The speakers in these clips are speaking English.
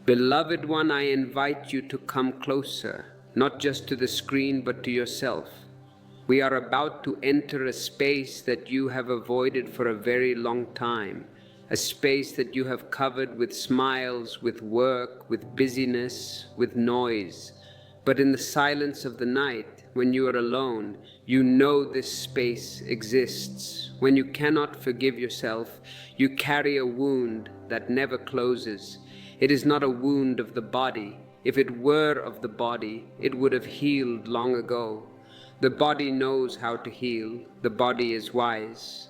Beloved one, I invite you to come closer, not just to the screen but to yourself. We are about to enter a space that you have avoided for a very long time, a space that you have covered with smiles, with work, with busyness, with noise. But in the silence of the night, when you are alone, you know this space exists. When you cannot forgive yourself, you carry a wound that never closes. It is not a wound of the body. If it were of the body, it would have healed long ago. The body knows how to heal. The body is wise.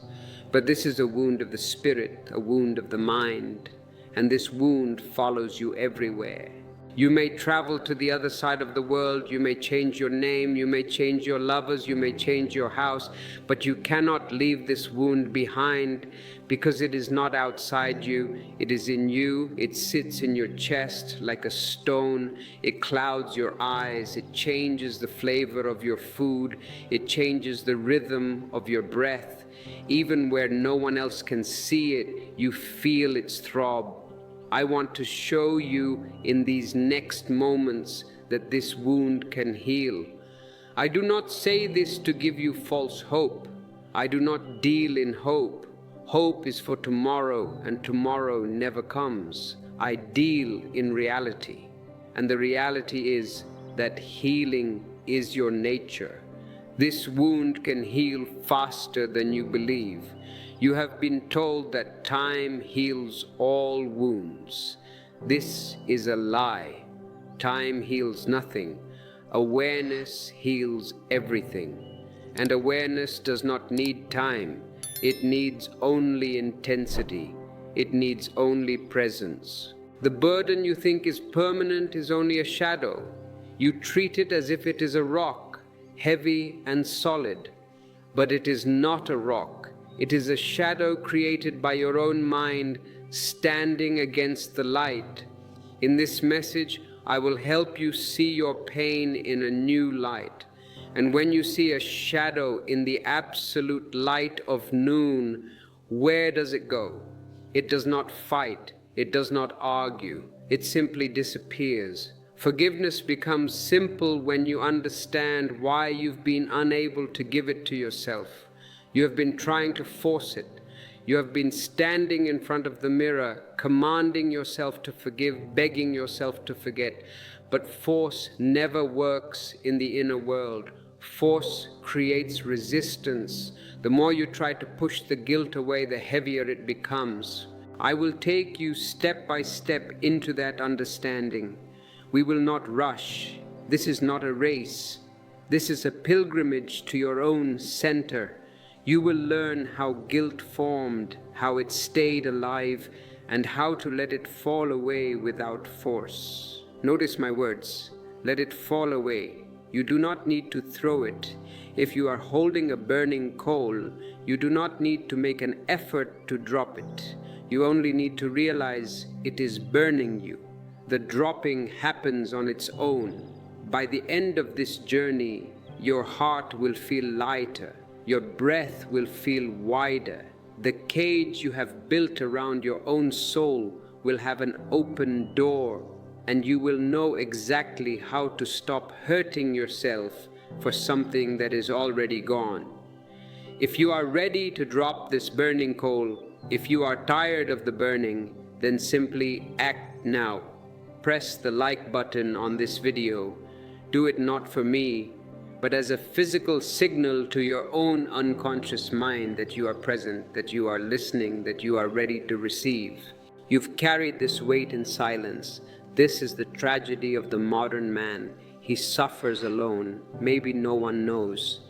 But this is a wound of the spirit, a wound of the mind, and this wound follows you everywhere. You may travel to the other side of the world, you may change your name, you may change your lovers, you may change your house, but you cannot leave this wound behind because it is not outside you, it is in you, it sits in your chest like a stone, it clouds your eyes, it changes the flavor of your food, it changes the rhythm of your breath. Even where no one else can see it, you feel its throb. I want to show you in these next moments that this wound can heal. I do not say this to give you false hope. I do not deal in hope. Hope is for tomorrow, and tomorrow never comes. I deal in reality. And the reality is that healing is your nature. This wound can heal faster than you believe. You have been told that time heals all wounds. This is a lie. Time heals nothing. Awareness heals everything. And awareness does not need time. It needs only intensity. It needs only presence. The burden you think is permanent is only a shadow. You treat it as if it is a rock, heavy and solid. But it is not a rock. It is a shadow created by your own mind standing against the light. In this message, I will help you see your pain in a new light. And when you see a shadow in the absolute light of noon, where does it go? It does not fight. It does not argue. It simply disappears. Forgiveness becomes simple when you understand why you've been unable to give it to yourself. You have been trying to force it. You have been standing in front of the mirror, commanding yourself to forgive, begging yourself to forget. But force never works in the inner world. Force creates resistance. The more you try to push the guilt away, the heavier it becomes. I will take you step by step into that understanding. We will not rush. This is not a race. This is a pilgrimage to your own center. You will learn how guilt formed, how it stayed alive, and how to let it fall away without force. Notice my words. Let it fall away. You do not need to throw it. If you are holding a burning coal, you do not need to make an effort to drop it. You only need to realize it is burning you. The dropping happens on its own. By the end of this journey, your heart will feel lighter. Your breath will feel wider. The cage you have built around your own soul will have an open door, and you will know exactly how to stop hurting yourself for something that is already gone. If you are ready to drop this burning coal, if you are tired of the burning, then simply act now. Press the like button on this video. Do it not for me, but as a physical signal to your own unconscious mind that you are present, that you are listening, that you are ready to receive. You've carried this weight in silence. This is the tragedy of the modern man. He suffers alone. Maybe no one knows.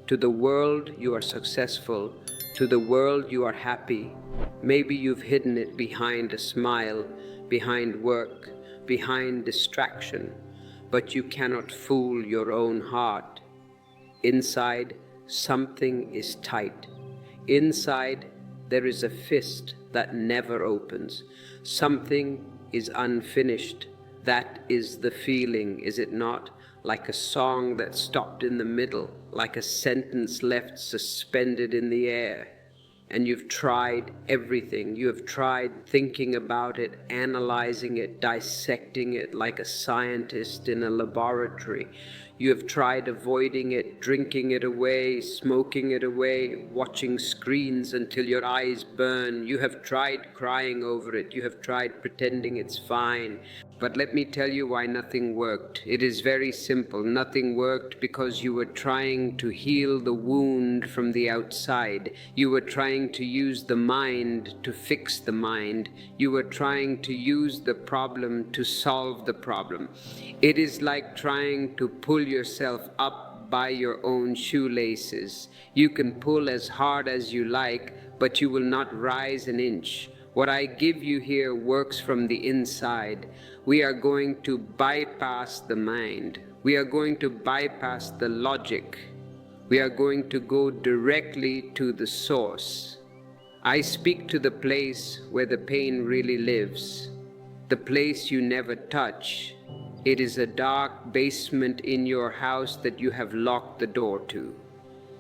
To the world you are successful. To the world you are happy. Maybe you've hidden it behind a smile, behind work, behind distraction. But you cannot fool your own heart. Inside, something is tight. Inside, there is a fist that never opens. Something is unfinished. That is the feeling, is it not? Like a song that stopped in the middle, like a sentence left suspended in the air. and you've tried everything. You have tried thinking about it, analyzing it, dissecting it like a scientist in a laboratory. You have tried avoiding it, drinking it away, smoking it away, watching screens until your eyes burn. You have tried crying over it. You have tried pretending it's fine. But let me tell you why nothing worked. It is very simple. Nothing worked because you were trying to heal the wound from the outside. You were trying to use the mind to fix the mind. You were trying to use the problem to solve the problem. It is like trying to pull yourself up by your own shoelaces. You can pull as hard as you like, but you will not rise an inch. What I give you here works from the inside. We are going to bypass the mind. We are going to bypass the logic. We are going to go directly to the source. I speak to the place where the pain really lives, the place you never touch. It is a dark basement in your house that you have locked the door to.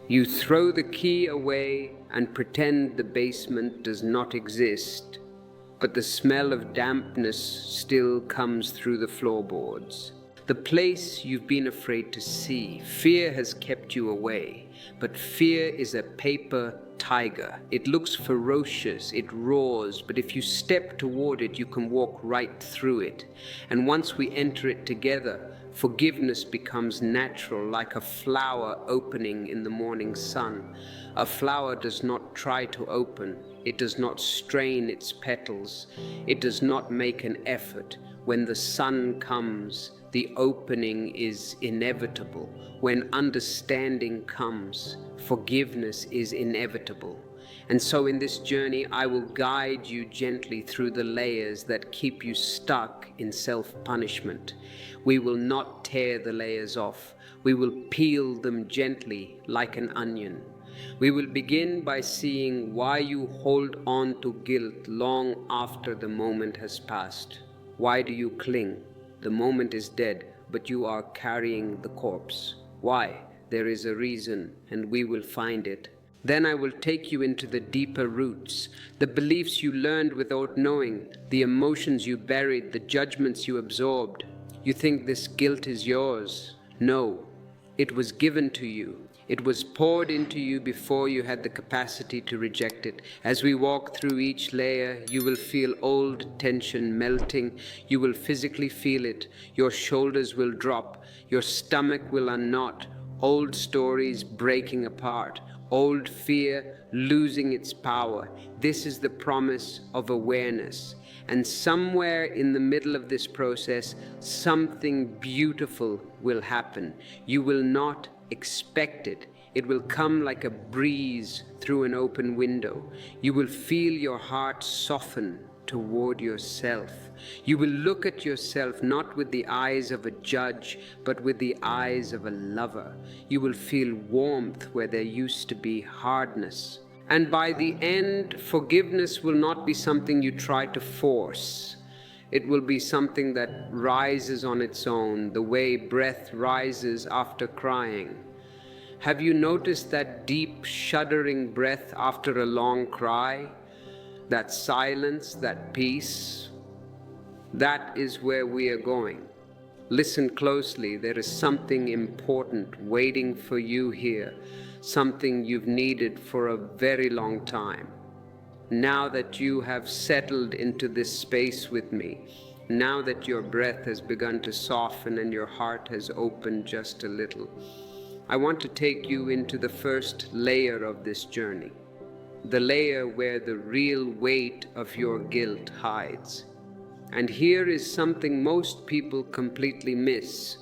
You throw the key away and pretend the basement does not exist, but the smell of dampness still comes through the floorboards. The place you've been afraid to see. Fear has kept you away, but fear is a paper tiger. It looks ferocious, it roars, but if you step toward it, you can walk right through it. And once we enter it together, forgiveness becomes natural, like a flower opening in the morning sun. A flower does not try to open. It does not strain its petals. It does not make an effort. When the sun comes, the opening is inevitable. When understanding comes, forgiveness is inevitable. And so in this journey, I will guide you gently through the layers that keep you stuck in self-punishment. We will not tear the layers off. We will peel them gently like an onion. We will begin by seeing why you hold on to guilt long after the moment has passed. Why do you cling? The moment is dead, but you are carrying the corpse. Why? There is a reason, and we will find it. Then I will take you into the deeper roots, the beliefs you learned without knowing, the emotions you buried, the judgments you absorbed. You think this guilt is yours. No, it was given to you. It was poured into you before you had the capacity to reject it. As we walk through each layer, you will feel old tension melting. You will physically feel it. Your shoulders will drop. Your stomach will unknot. Old stories breaking apart. Old fear losing its power. This is the promise of awareness. And somewhere in the middle of this process, something beautiful will happen. You will not expect it. It will come like a breeze through an open window. You will feel your heart soften toward yourself. You will look at yourself not with the eyes of a judge, but with the eyes of a lover. You will feel warmth where there used to be hardness. And by the end, forgiveness will not be something you try to force. It will be something that rises on its own, the way breath rises after crying. Have you noticed that deep, shuddering breath after a long cry? That silence, that peace? That is where we are going. Listen closely. There is something important waiting for you here, something you've needed for a very long time. Now that you have settled into this space with me, now that your breath has begun to soften and your heart has opened just a little, I want to take you into the first layer of this journey, the layer where the real weight of your guilt hides. And here is something most people completely miss.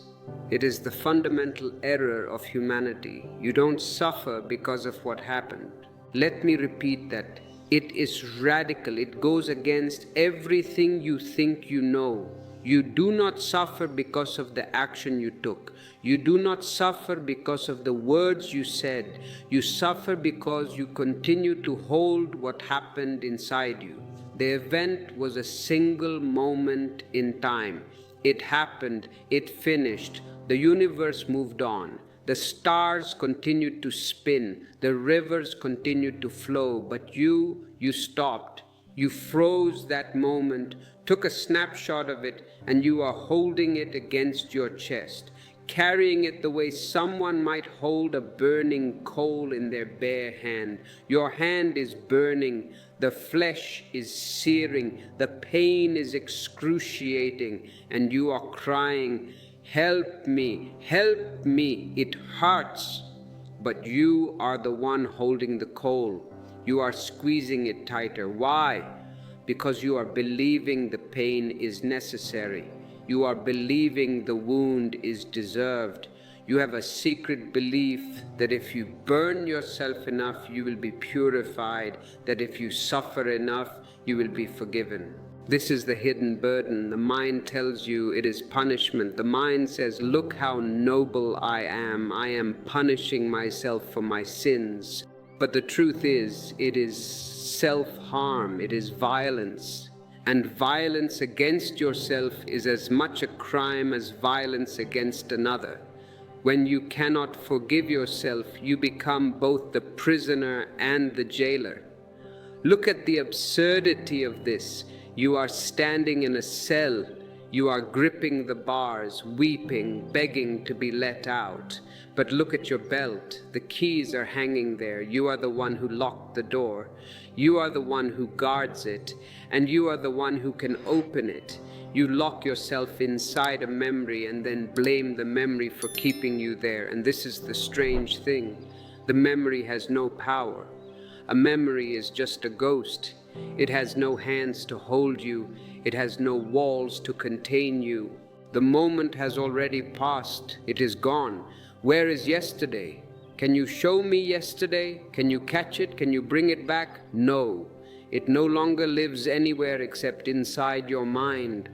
It is the fundamental error of humanity. You don't suffer because of what happened. Let me repeat that. It is radical. It goes against everything you think you know. You do not suffer because of the action you took. You do not suffer because of the words you said. You suffer because you continue to hold what happened inside you. The event was a single moment in time. It happened. It finished. The universe moved on. The stars continued to spin, the rivers continued to flow, but you stopped. You froze that moment, took a snapshot of it, and you are holding it against your chest, carrying it the way someone might hold a burning coal in their bare hand. Your hand is burning, the flesh is searing, the pain is excruciating, and you are crying, "Help me, help me, it hurts." But you are the one holding the coal. You are squeezing it tighter. Why? Because you are believing the pain is necessary. You are believing the wound is deserved. You have a secret belief that if you burn yourself enough, you will be purified, that if you suffer enough, you will be forgiven. This is the hidden burden. The mind tells you it is punishment. The mind says, "Look how noble I am. I am punishing myself for my sins." But the truth is, it is self-harm, it is violence. And violence against yourself is as much a crime as violence against another. When you cannot forgive yourself, you become both the prisoner and the jailer. Look at the absurdity of this. You are standing in a cell. You are gripping the bars, weeping, begging to be let out. But look at your belt. The keys are hanging there. You are the one who locked the door. You are the one who guards it, and you are the one who can open it. You lock yourself inside a memory and then blame the memory for keeping you there. And this is the strange thing. The memory has no power. A memory is just a ghost. It has no hands to hold you. It has no walls to contain you. The moment has already passed. It is gone. Where is yesterday? Can you show me yesterday? Can you catch it? Can you bring it back? No. It no longer lives anywhere except inside your mind.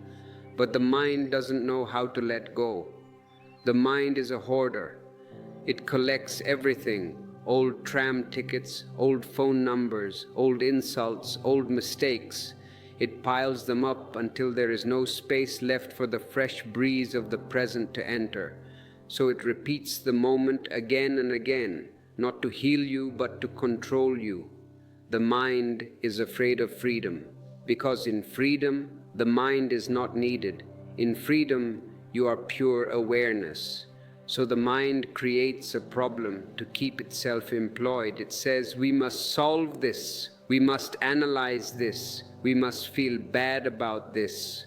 But the mind doesn't know how to let go. The mind is a hoarder. It collects everything. Old tram tickets, old phone numbers, old insults, old mistakes. It piles them up until there is no space left for the fresh breeze of the present to enter. So it repeats the moment again and again, not to heal you but to control you. The mind is afraid of freedom, because in freedom, the mind is not needed. In freedom, you are pure awareness. So the mind creates a problem to keep itself employed. It says, we must solve this, we must analyze this, we must feel bad about this.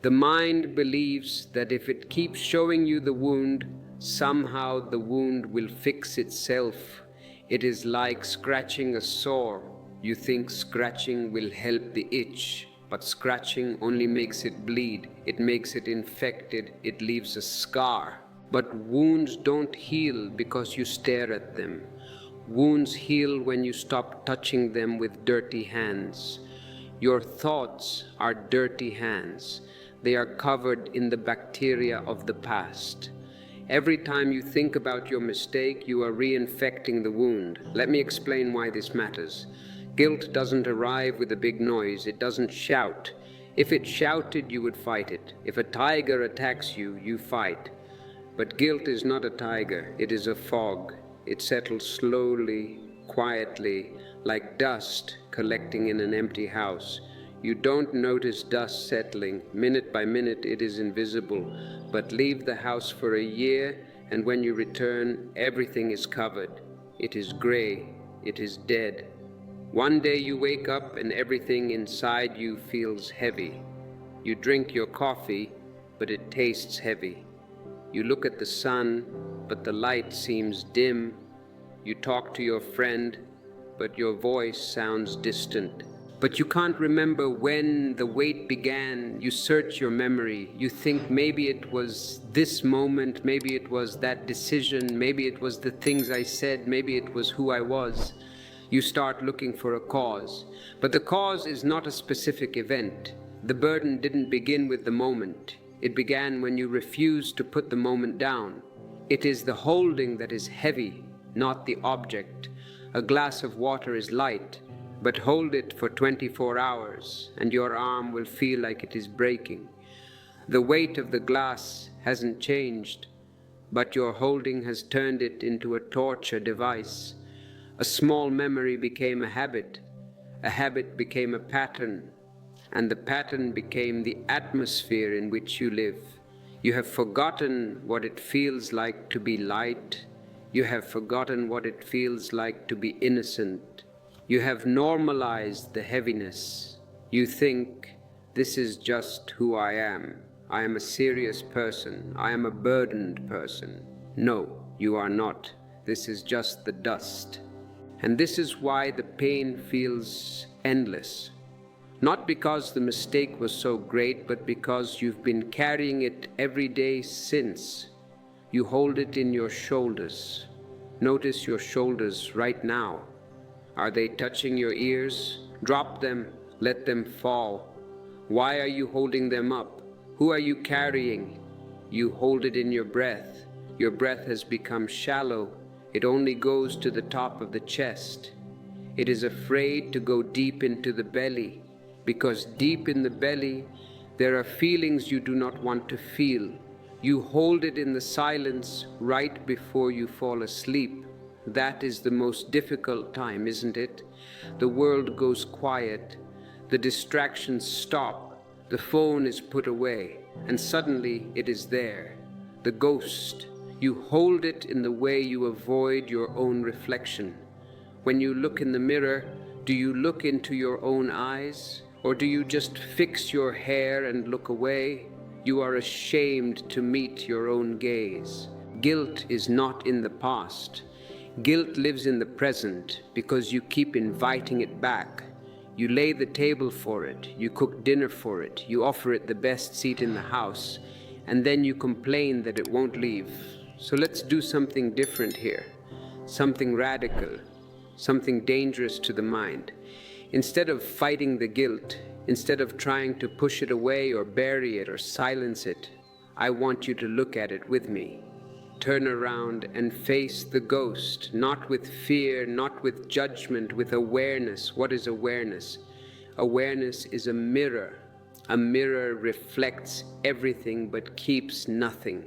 The mind believes that if it keeps showing you the wound, somehow the wound will fix itself. It is like scratching a sore. You think scratching will help the itch, but scratching only makes it bleed. It makes it infected. It leaves a scar. But wounds don't heal because you stare at them. Wounds heal when you stop touching them with dirty hands. Your thoughts are dirty hands. They are covered in the bacteria of the past. Every time you think about your mistake, you are reinfecting the wound. Let me explain why this matters. Guilt doesn't arrive with a big noise. It doesn't shout. If it shouted, you would fight it. If a tiger attacks you, you fight. But guilt is not a tiger, it is a fog. It settles slowly, quietly, like dust collecting in an empty house. You don't notice dust settling. Minute by minute it is invisible. But leave the house for a year, and when you return, everything is covered. It is gray, it is dead. One day you wake up and everything inside you feels heavy. You drink your coffee, but it tastes heavy. You look at the sun, but the light seems dim. You talk to your friend, but your voice sounds distant. But you can't remember when the wait began. You search your memory. You think maybe it was this moment, maybe it was that decision, maybe it was the things I said, maybe it was who I was. You start looking for a cause. But the cause is not a specific event. The burden didn't begin with the moment. It began when you refused to put the moment down. It is the holding that is heavy, not the object. A glass of water is light, but hold it for 24 hours and your arm will feel like it is breaking. The weight of the glass hasn't changed, but your holding has turned it into a torture device. A small memory became a habit became a pattern, and the pattern became the atmosphere in which you live. You have forgotten what it feels like to be light. You have forgotten what it feels like to be innocent. You have normalized the heaviness. You think, this is just who I am. I am a serious person. I am a burdened person. No, you are not. This is just the dust. And this is why the pain feels endless. Not because the mistake was so great, but because you've been carrying it every day since. You hold it in your shoulders. Notice your shoulders right now. Are they touching your ears? Drop them, let them fall. Why are you holding them up? Who are you carrying? You hold it in your breath. Your breath has become shallow. It only goes to the top of the chest. It is afraid to go deep into the belly, because deep in the belly there are feelings you do not want to feel. You hold it in the silence right before you fall asleep. That is the most difficult time, isn't it? The world goes quiet. The distractions stop. The phone is put away, and suddenly it is there. The ghost. You hold it in the way you avoid your own reflection. When you look in the mirror, do you look into your own eyes? Or do you just fix your hair and look away? You are ashamed to meet your own gaze. Guilt is not in the past. Guilt lives in the present because you keep inviting it back. You lay the table for it, you cook dinner for it, you offer it the best seat in the house, and then you complain that it won't leave. So let's do something different here, something radical, something dangerous to the mind. Instead of fighting the guilt, instead of trying to push it away or bury it or silence it, I want you to look at it with me. Turn around and face the ghost, not with fear, not with judgment, with awareness. What is awareness? Awareness is a mirror. A mirror reflects everything but keeps nothing.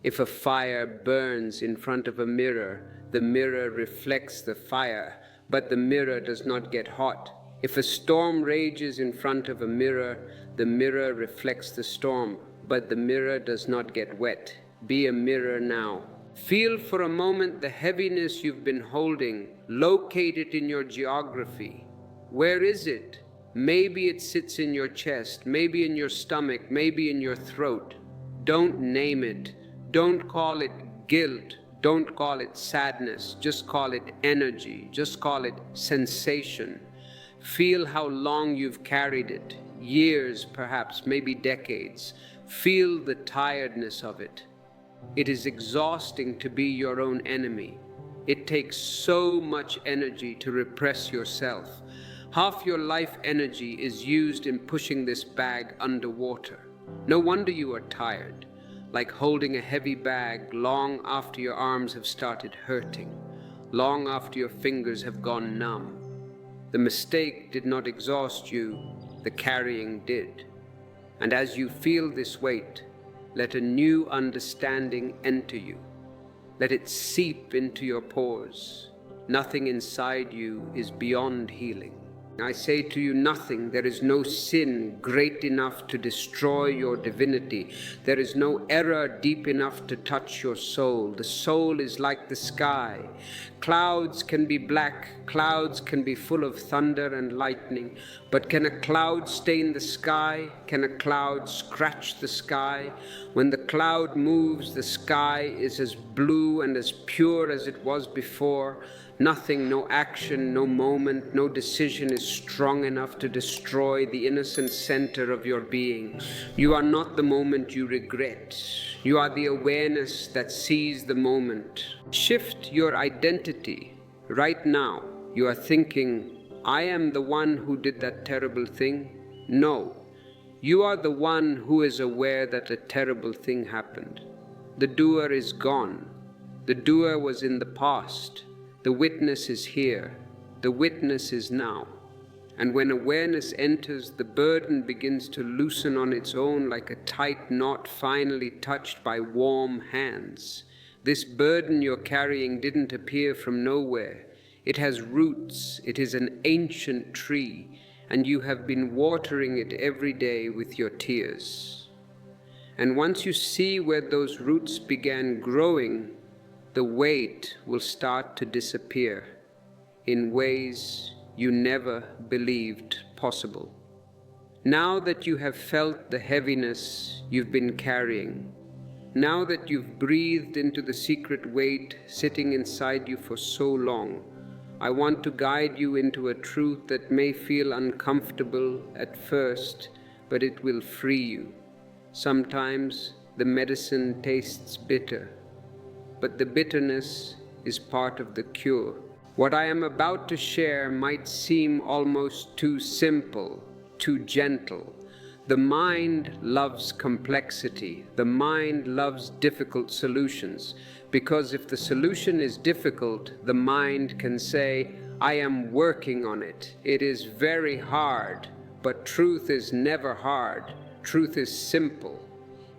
If a fire burns in front of a mirror, the mirror reflects the fire, but the mirror does not get hot. If a storm rages in front of a mirror, the mirror reflects the storm, but the mirror does not get wet. Be a mirror now. Feel for a moment the heaviness you've been holding. Locate it in your geography. Where is it? Maybe it sits in your chest, maybe in your stomach, maybe in your throat. Don't name it. Don't call it guilt. Don't call it sadness. Just call it energy. Just call it sensation. Feel how long you've carried it. Years, perhaps, maybe decades. Feel the tiredness of it. It is exhausting to be your own enemy. It takes so much energy to repress yourself. Half your life energy is used in pushing this bag underwater. No wonder you are tired, like holding a heavy bag long after your arms have started hurting, long after your fingers have gone numb. The mistake did not exhaust you, the carrying did. And as you feel this weight, let a new understanding enter you. Let it seep into your pores. Nothing inside you is beyond healing. I say to you nothing. There is no sin great enough to destroy your divinity. There is no error deep enough to touch your soul. The soul is like the sky. Clouds can be black, clouds can be full of thunder and lightning, but can a cloud stain the sky? Can a cloud scratch the sky? When the cloud moves, the sky is as blue and as pure as it was before. Nothing, no action, no moment, no decision is strong enough to destroy the innocent center of your being. You are not the moment you regret. You are the awareness that sees the moment. Shift your identity. Right now, you are thinking, I am the one who did that terrible thing. No, you are the one who is aware that a terrible thing happened. The doer is gone. The doer was in the past. The witness is here. The witness is now. And when awareness enters, the burden begins to loosen on its own like a tight knot finally touched by warm hands. This burden you're carrying didn't appear from nowhere. It has roots, it is an ancient tree, and you have been watering it every day with your tears. And once you see where those roots began growing, the weight will start to disappear in ways you never believed possible. Now that you have felt the heaviness you've been carrying, now that you've breathed into the secret weight sitting inside you for so long, I want to guide you into a truth that may feel uncomfortable at first, but it will free you. Sometimes the medicine tastes bitter, but the bitterness is part of the cure. What I am about to share might seem almost too simple, too gentle. The mind loves complexity. The mind loves difficult solutions, because if the solution is difficult, the mind can say, I am working on it. It is very hard, but truth is never hard. Truth is simple.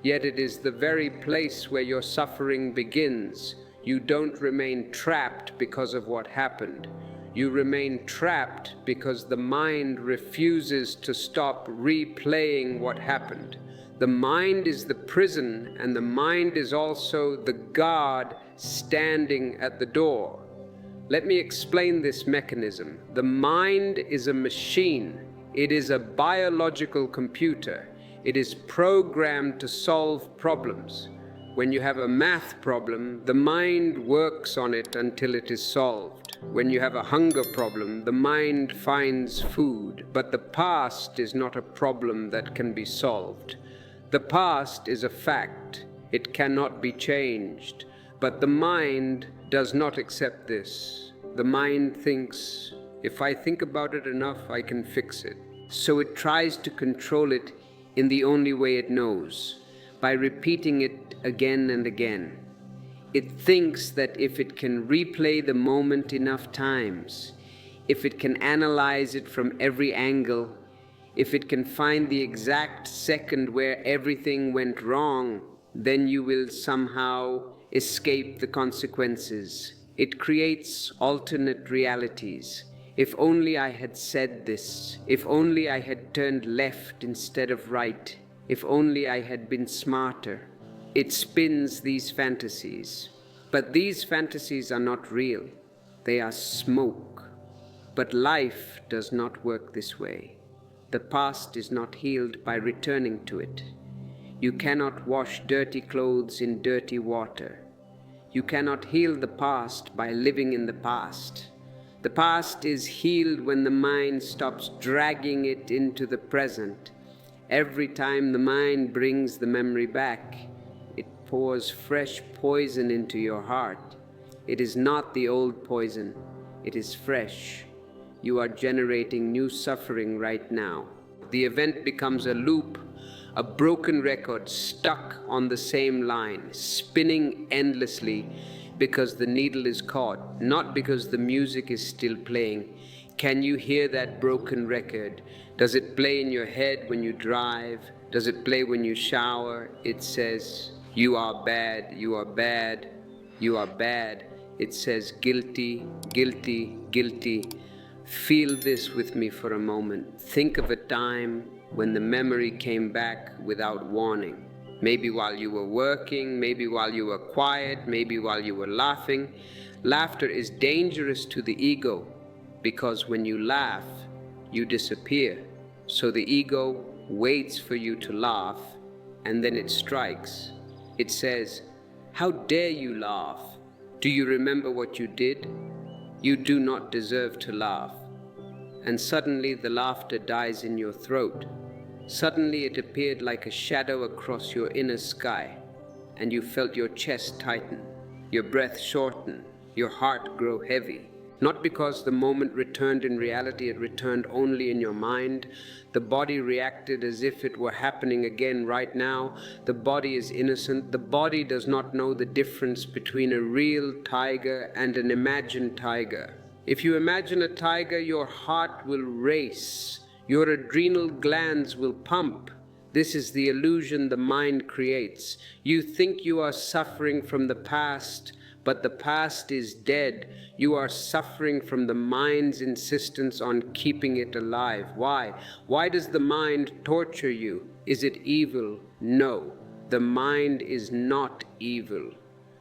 Yet it is the very place where your suffering begins. You don't remain trapped because of what happened. You remain trapped because the mind refuses to stop replaying what happened. The mind is the prison, and the mind is also the guard standing at the door. Let me explain this mechanism. The mind is a machine. It is a biological computer. It is programmed to solve problems. When you have a math problem, the mind works on it until it is solved. When you have a hunger problem, the mind finds food. But the past is not a problem that can be solved. The past is a fact. It cannot be changed. But the mind does not accept this. The mind thinks, if I think about it enough, I can fix it. So it tries to control it in the only way it knows, by repeating it again and again. It thinks that if it can replay the moment enough times, if it can analyze it from every angle, if it can find the exact second where everything went wrong, then you will somehow escape the consequences. It creates alternate realities. If only I had said this, if only I had turned left instead of right, if only I had been smarter. It spins these fantasies. But these fantasies are not real. They are smoke. But life does not work this way. The past is not healed by returning to it. You cannot wash dirty clothes in dirty water. You cannot heal the past by living in the past. The past is healed when the mind stops dragging it into the present. Every time the mind brings the memory back, it pours fresh poison into your heart. It is not the old poison, it is fresh. You are generating new suffering right now. The event becomes a loop, a broken record stuck on the same line, spinning endlessly, because the needle is caught, not because the music is still playing. Can you hear that broken record? Does it play in your head when you drive? Does it play when you shower? It says, you are bad, you are bad, you are bad. It says, guilty, guilty, guilty. Feel this with me for a moment. Think of a time when the memory came back without warning. Maybe while you were working, maybe while you were quiet, maybe while you were laughing. Laughter is dangerous to the ego because when you laugh, you disappear. So the ego waits for you to laugh and then it strikes. It says, how dare you laugh? Do you remember what you did? You do not deserve to laugh. And suddenly the laughter dies in your throat. Suddenly it appeared like a shadow across your inner sky, and you felt your chest tighten, your breath shorten, your heart grow heavy. Not because the moment returned in reality, it returned only in your mind. The body reacted as if it were happening again right now. The body is innocent. The body does not know the difference between a real tiger and an imagined tiger. If you imagine a tiger, your heart will race. Your adrenal glands will pump. This is the illusion the mind creates. You think you are suffering from the past, but the past is dead. You are suffering from the mind's insistence on keeping it alive. Why? Why does the mind torture you? Is it evil? No, the mind is not evil.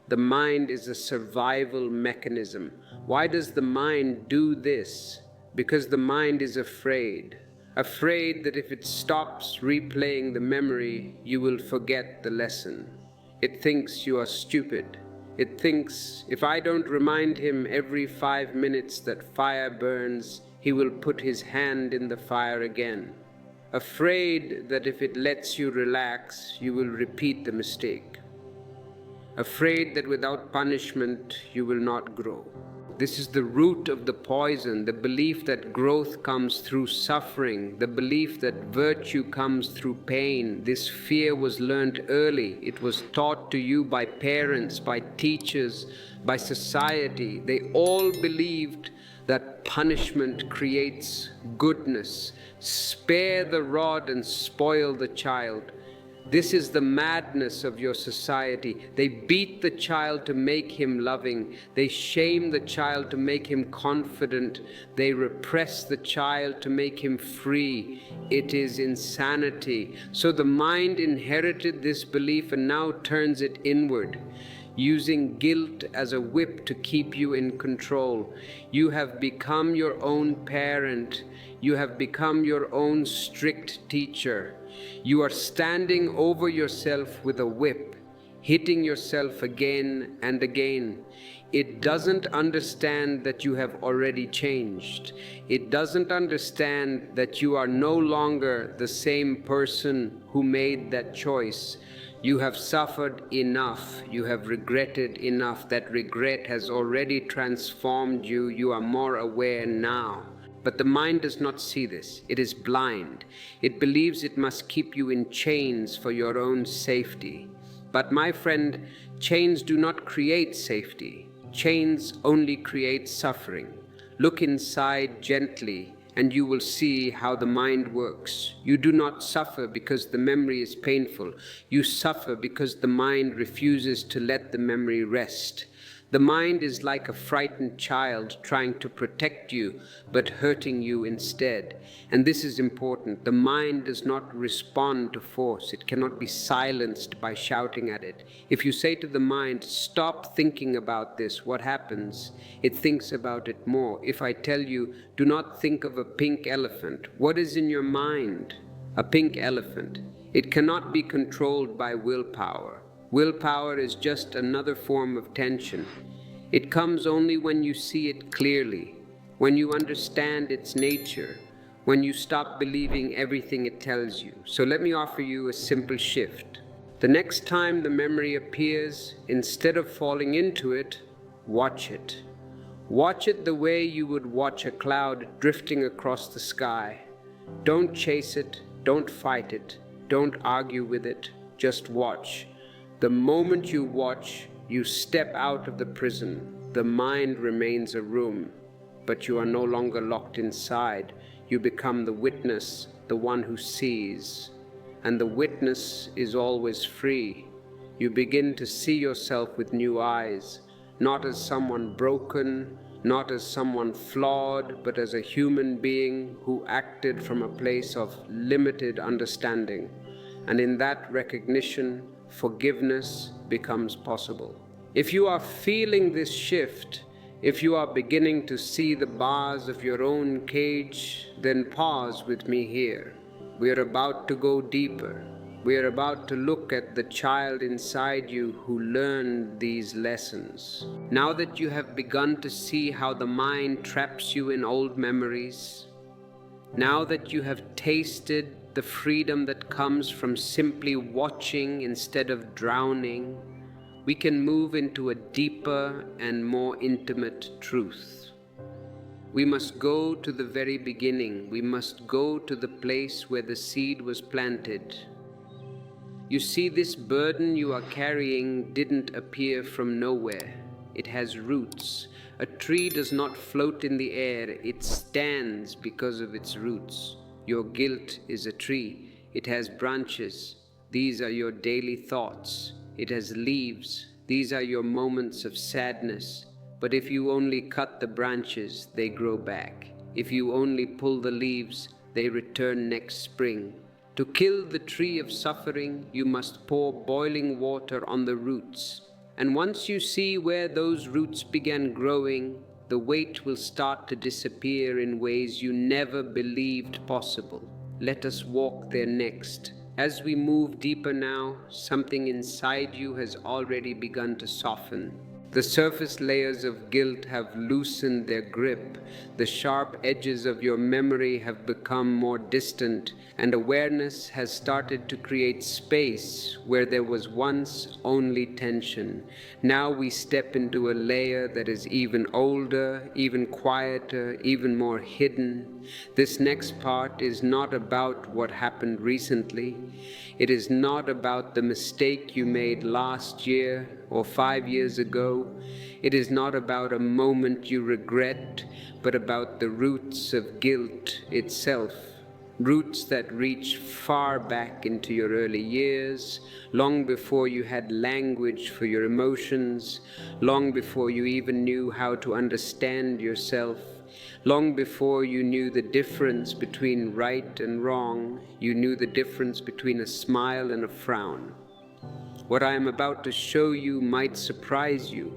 The mind is a survival mechanism. Why does the mind do this? Because the mind is afraid. Afraid that if it stops replaying the memory, you will forget the lesson. It thinks you are stupid. It thinks, if I don't remind him every 5 minutes that fire burns, he will put his hand in the fire again. Afraid that if it lets you relax, you will repeat the mistake. Afraid that without punishment, you will not grow. This is the root of the poison, the belief that growth comes through suffering, the belief that virtue comes through pain. This fear was learned early. It was taught to you by parents, by teachers, by society. They all believed that punishment creates goodness. Spare the rod and spoil the child. This is the madness of your society. They beat the child to make him loving. They shame the child to make him confident. They repress the child to make him free. It is insanity. So the mind inherited this belief and now turns it inward, using guilt as a whip to keep you in control. You have become your own parent. You have become your own strict teacher. You are standing over yourself with a whip, hitting yourself again and again. It doesn't understand that you have already changed. It doesn't understand that you are no longer the same person who made that choice. You have suffered enough. You have regretted enough. That regret has already transformed you. You are more aware now. But the mind does not see this. It is blind. It believes it must keep you in chains for your own safety. But my friend, chains do not create safety. Chains only create suffering. Look inside gently, and you will see how the mind works. You do not suffer because the memory is painful. You suffer because the mind refuses to let the memory rest. The mind is like a frightened child trying to protect you, but hurting you instead. And this is important. The mind does not respond to force. It cannot be silenced by shouting at it. If you say to the mind, stop thinking about this, what happens? It thinks about it more. If I tell you, do not think of a pink elephant, what is in your mind? A pink elephant. It cannot be controlled by willpower. Willpower is just another form of tension. It comes only when you see it clearly, when you understand its nature, when you stop believing everything it tells you. So let me offer you a simple shift. The next time the memory appears, instead of falling into it, watch it. Watch it the way you would watch a cloud drifting across the sky. Don't chase it, don't fight it, don't argue with it, just watch. The moment you watch, you step out of the prison. The mind remains a room, but you are no longer locked inside. You become the witness, the one who sees. And the witness is always free. You begin to see yourself with new eyes, not as someone broken, not as someone flawed, but as a human being who acted from a place of limited understanding. And in that recognition, forgiveness becomes possible. If you are feeling this shift, if you are beginning to see the bars of your own cage, then pause with me here. We are about to go deeper. We are about to look at the child inside you who learned these lessons. Now that you have begun to see how the mind traps you in old memories, now that you have tasted the freedom that comes from simply watching instead of drowning, we can move into a deeper and more intimate truth. We must go to the very beginning. We must go to the place where the seed was planted. You see, this burden you are carrying didn't appear from nowhere. It has roots. A tree does not float in the air. It stands because of its roots. Your guilt is a tree. It has branches. These are your daily thoughts. It has leaves. These are your moments of sadness. But if you only cut the branches, they grow back. If you only pull the leaves, they return next spring. To kill the tree of suffering, you must pour boiling water on the roots. And once you see where those roots began growing, the weight will start to disappear in ways you never believed possible. Let us walk there next. As we move deeper now, something inside you has already begun to soften. The surface layers of guilt have loosened their grip. The sharp edges of your memory have become more distant, and awareness has started to create space where there was once only tension. Now we step into a layer that is even older, even quieter, even more hidden. This next part is not about what happened recently. It is not about the mistake you made last year or 5 years ago. It is not about a moment you regret, but about the roots of guilt itself. Roots that reach far back into your early years, long before you had language for your emotions, long before you even knew how to understand yourself, long before you knew the difference between right and wrong. You knew the difference between a smile and a frown. What I am about to show you might surprise you,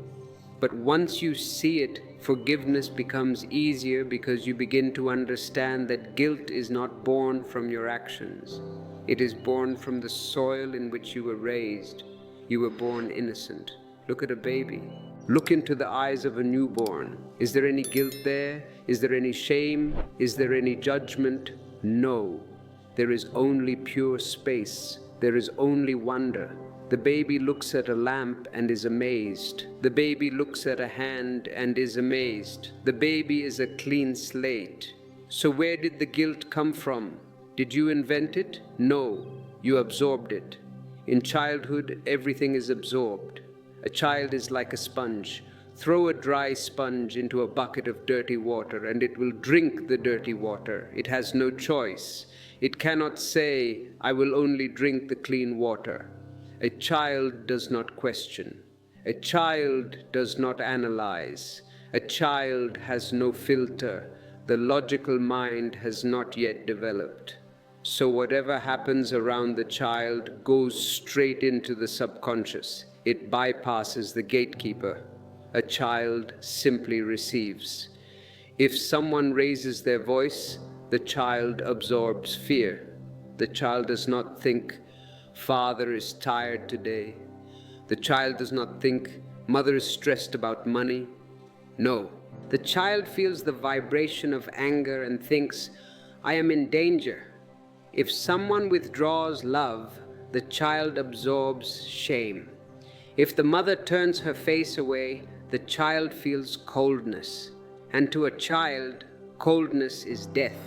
but once you see it, forgiveness becomes easier because you begin to understand that guilt is not born from your actions. It is born from the soil in which you were raised. You were born innocent. Look at a baby. Look into the eyes of a newborn. Is there any guilt there? Is there any shame? Is there any judgment? No. There is only pure space. There is only wonder. The baby looks at a lamp and is amazed. The baby looks at a hand and is amazed. The baby is a clean slate. So where did the guilt come from? Did you invent it? No, you absorbed it. In childhood, everything is absorbed. A child is like a sponge. Throw a dry sponge into a bucket of dirty water and it will drink the dirty water. It has no choice. It cannot say, I will only drink the clean water. A child does not question. A child does not analyze. A child has no filter. The logical mind has not yet developed. So whatever happens around the child goes straight into the subconscious. It bypasses the gatekeeper. A child simply receives. If someone raises their voice, the child absorbs fear. The child does not think, Father is tired today. The child does not think, Mother is stressed about money. No. The child feels the vibration of anger and thinks, I am in danger. If someone withdraws love, the child absorbs shame. If the mother turns her face away, the child feels coldness. And to a child, coldness is death.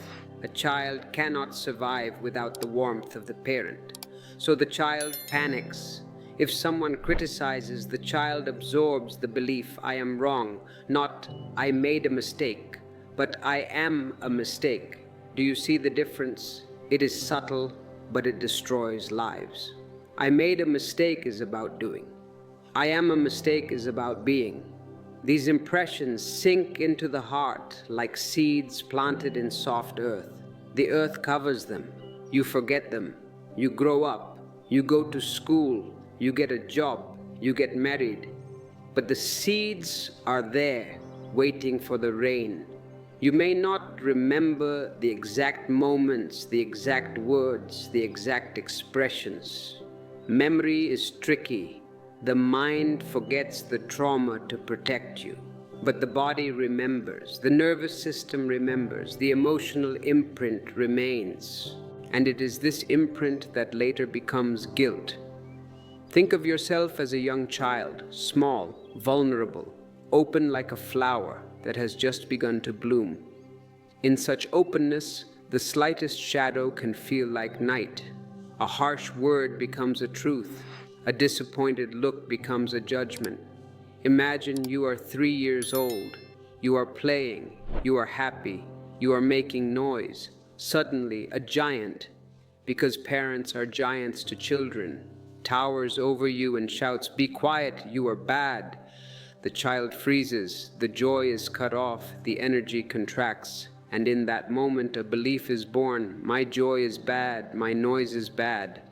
A child cannot survive without the warmth of the parent. So the child panics. If someone criticizes, the child absorbs the belief, I am wrong, not I made a mistake, but I am a mistake. Do you see the difference? It is subtle, but it destroys lives. I made a mistake is about doing. I am a mistake is about being. These impressions sink into the heart like seeds planted in soft earth. The earth covers them. You forget them. You grow up. You go to school. You get a job. You get married. But the seeds are there, waiting for the rain. You may not remember the exact moments, the exact words, the exact expressions. Memory is tricky. The mind forgets the trauma to protect you. But the body remembers, the nervous system remembers, the emotional imprint remains. And it is this imprint that later becomes guilt. Think of yourself as a young child, small, vulnerable, open like a flower that has just begun to bloom. In such openness, the slightest shadow can feel like night. A harsh word becomes a truth. A disappointed look becomes a judgment. Imagine you are 3 years old. You are playing. You are happy. You are making noise. Suddenly, a giant, because parents are giants to children, towers over you and shouts, "Be quiet, you are bad." The child freezes, the joy is cut off, the energy contracts, and in that moment a belief is born: my joy is bad, my noise is bad.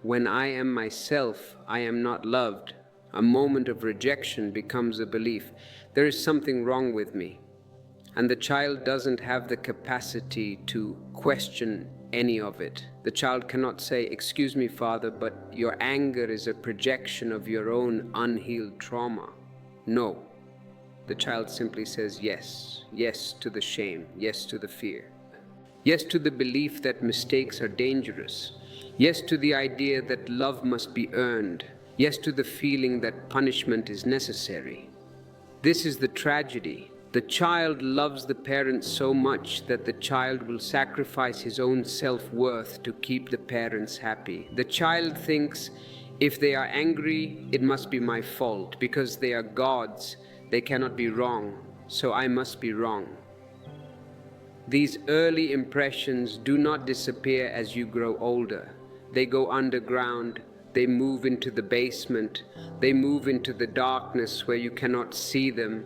When I am myself, I am not loved. A moment of rejection becomes a belief: there is something wrong with me. And the child doesn't have the capacity to question any of it. The child cannot say, "Excuse me, Father, but your anger is a projection of your own unhealed trauma." No. The child simply says yes. Yes to the shame. Yes to the fear. Yes to the belief that mistakes are dangerous. Yes to the idea that love must be earned. Yes to the feeling that punishment is necessary. This is the tragedy. The child loves the parents so much that the child will sacrifice his own self-worth to keep the parents happy. The child thinks, if they are angry, it must be my fault. Because they are gods, they cannot be wrong, so I must be wrong. These early impressions do not disappear as you grow older. They go underground. They move into the basement. They move into the darkness where you cannot see them.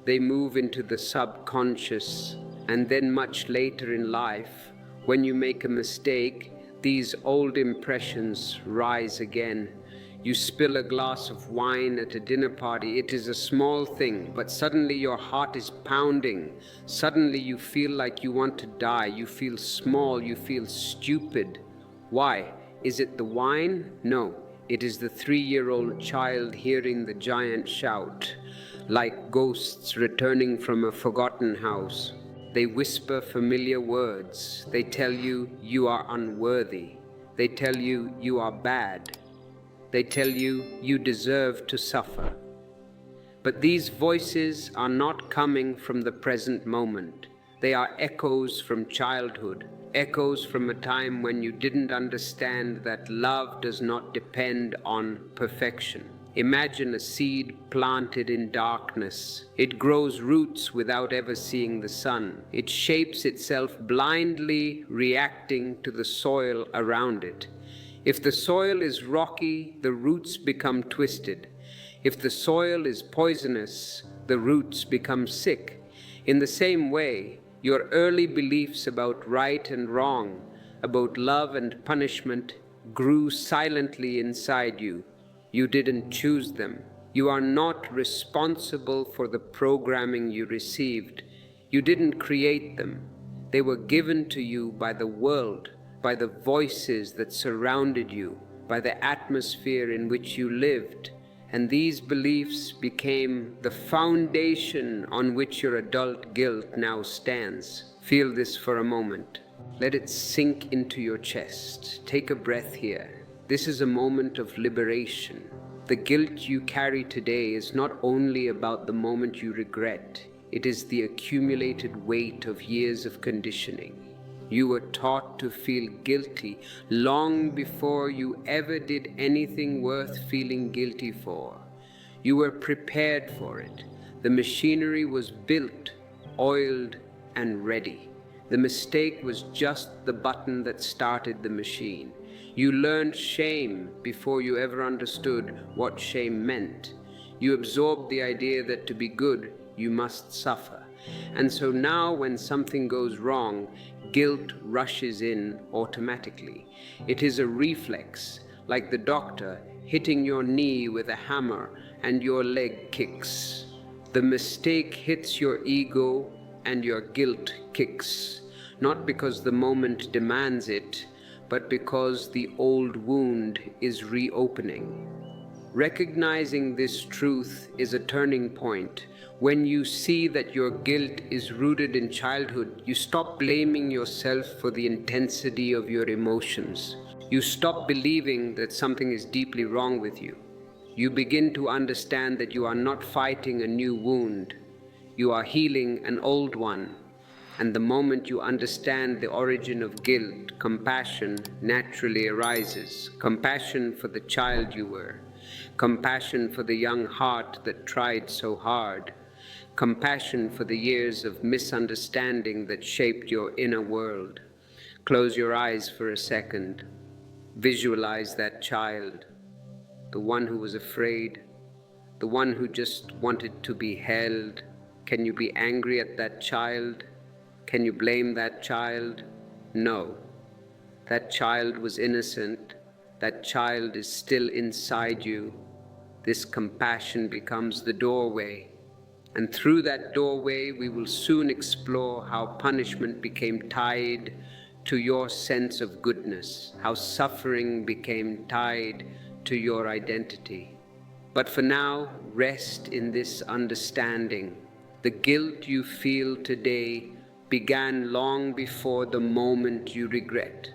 They move into the subconscious. And then much later in life, when you make a mistake, these old impressions rise again. You spill a glass of wine at a dinner party. It is a small thing, but suddenly your heart is pounding. Suddenly you feel like you want to die. You feel small. You feel stupid. Why? Is it the wine? No, it is the 3-year-old child hearing the giant shout, like ghosts returning from a forgotten house. They whisper familiar words. They tell you you are unworthy. They tell you you are bad. They tell you you deserve to suffer. But these voices are not coming from the present moment. They are echoes from childhood, echoes from a time when you didn't understand that love does not depend on perfection. Imagine a seed planted in darkness. It grows roots without ever seeing the sun. It shapes itself blindly, reacting to the soil around it. If the soil is rocky, the roots become twisted. If the soil is poisonous, the roots become sick. In the same way, your early beliefs about right and wrong, about love and punishment, grew silently inside you. You didn't choose them. You are not responsible for the programming you received. You didn't create them. They were given to you by the world, by the voices that surrounded you, by the atmosphere in which you lived. And these beliefs became the foundation on which your adult guilt now stands. Feel this for a moment. Let it sink into your chest. Take a breath here. This is a moment of liberation. The guilt you carry today is not only about the moment you regret. It is the accumulated weight of years of conditioning. You were taught to feel guilty long before you ever did anything worth feeling guilty for. You were prepared for it. The machinery was built, oiled, and ready. The mistake was just the button that started the machine. You learned shame before you ever understood what shame meant. You absorbed the idea that to be good, you must suffer. And so now when something goes wrong, guilt rushes in automatically. It is a reflex, like the doctor hitting your knee with a hammer and your leg kicks. The mistake hits your ego and your guilt kicks, not because the moment demands it, but because the old wound is reopening. Recognizing this truth is a turning point. When you see that your guilt is rooted in childhood, you stop blaming yourself for the intensity of your emotions. You stop believing that something is deeply wrong with you. You begin to understand that you are not fighting a new wound. You are healing an old one. And the moment you understand the origin of guilt, compassion naturally arises. Compassion for the child you were. Compassion for the young heart that tried so hard. Compassion for the years of misunderstanding that shaped your inner world. Close your eyes for a second. Visualize that child, the one who was afraid, the one who just wanted to be held. Can you be angry at that child? Can you blame that child? No. That child was innocent. That child is still inside you. This compassion becomes the doorway. And through that doorway, we will soon explore how punishment became tied to your sense of goodness, how suffering became tied to your identity. But for now, rest in this understanding. The guilt you feel today began long before the moment you regret.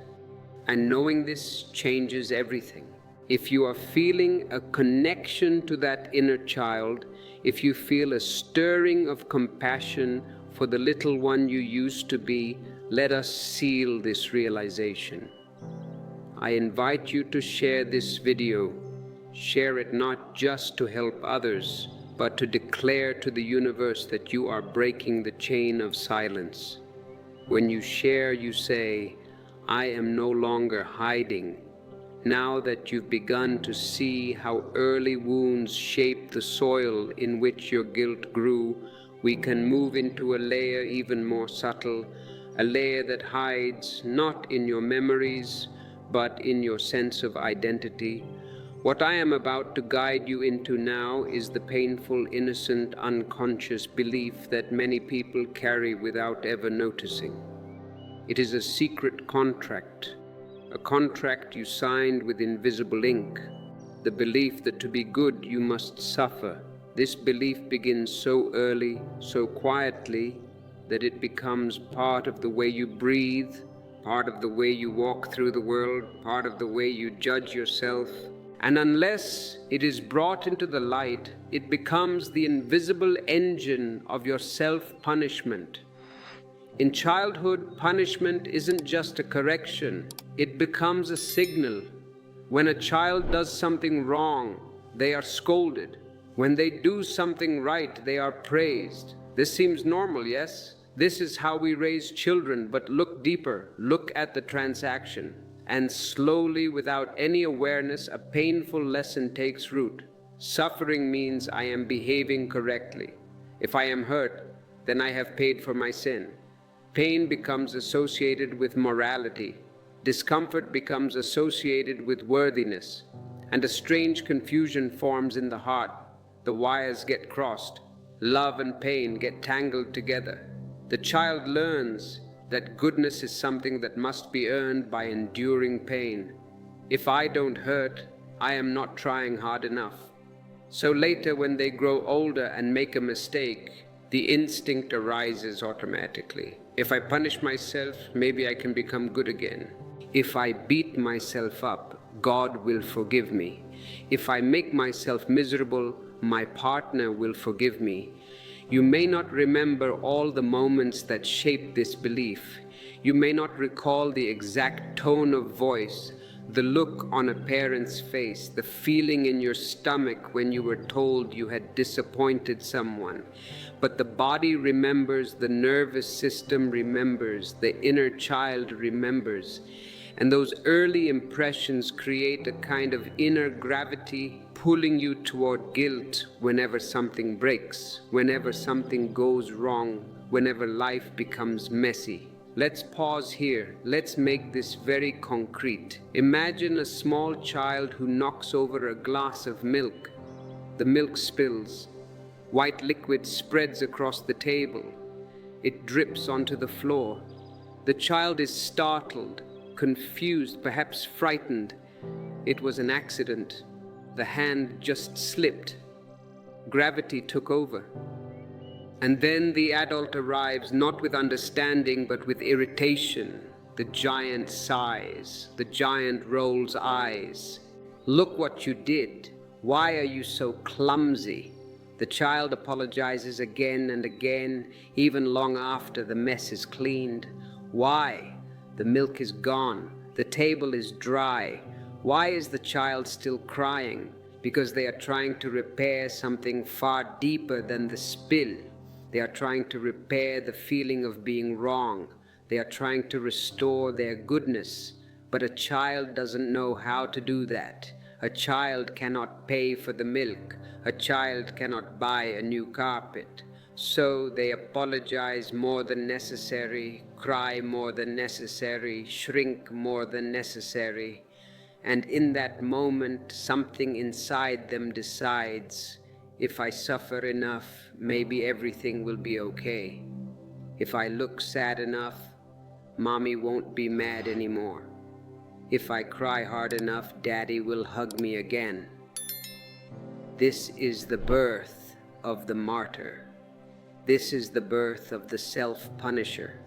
And knowing this changes everything. If you are feeling a connection to that inner child, if you feel a stirring of compassion for the little one you used to be, let us seal this realization. I invite you to share this video. Share it not just to help others, but to declare to the universe that you are breaking the chain of silence. When you share, you say, I am no longer hiding. Now that you've begun to see how early wounds shape the soil in which your guilt grew, we can move into a layer even more subtle, a layer that hides not in your memories, but in your sense of identity. What I am about to guide you into now is the painful, innocent, unconscious belief that many people carry without ever noticing. It is a secret contract, a contract you signed with invisible ink, the belief that to be good you must suffer. This belief begins so early, so quietly, that it becomes part of the way you breathe, part of the way you walk through the world, part of the way you judge yourself. And unless it is brought into the light, it becomes the invisible engine of your self-punishment. In childhood, punishment isn't just a correction, it becomes a signal. When a child does something wrong, they are scolded. When they do something right, they are praised. This seems normal, yes? This is how we raise children, but look deeper, look at the transaction. And slowly, without any awareness, a painful lesson takes root. Suffering means I am behaving correctly. If I am hurt, then I have paid for my sin. Pain becomes associated with morality. Discomfort becomes associated with worthiness. And a strange confusion forms in the heart. The wires get crossed. Love and pain get tangled together. The child learns that goodness is something that must be earned by enduring pain. If I don't hurt, I am not trying hard enough. So later, when they grow older and make a mistake, the instinct arises automatically. If I punish myself, maybe I can become good again. If I beat myself up, God will forgive me. If I make myself miserable, my partner will forgive me. You may not remember all the moments that shaped this belief. You may not recall the exact tone of voice, the look on a parent's face, the feeling in your stomach when you were told you had disappointed someone. But the body remembers, the nervous system remembers, the inner child remembers. And those early impressions create a kind of inner gravity pulling you toward guilt whenever something breaks, whenever something goes wrong, whenever life becomes messy. Let's pause here. Let's make this very concrete. Imagine a small child who knocks over a glass of milk. The milk spills. White liquid spreads across the table. It drips onto the floor. The child is startled, confused, perhaps frightened. It was an accident. The hand just slipped. Gravity took over. And then the adult arrives, not with understanding, but with irritation. The giant sighs. The giant rolls eyes. Look what you did. Why are you so clumsy? The child apologizes again and again, even long after the mess is cleaned. Why? The milk is gone. The table is dry. Why is the child still crying? Because they are trying to repair something far deeper than the spill. They are trying to repair the feeling of being wrong, They are trying to restore their goodness, but a child doesn't know how to do that. A child cannot pay for the milk. A child cannot buy a new carpet. So they apologize more than necessary, cry more than necessary, shrink more than necessary. And in that moment, something inside them decides, if I suffer enough, maybe everything will be okay. If I look sad enough, Mommy won't be mad anymore. If I cry hard enough, Daddy will hug me again. This is the birth of the martyr. This is the birth of the self-punisher.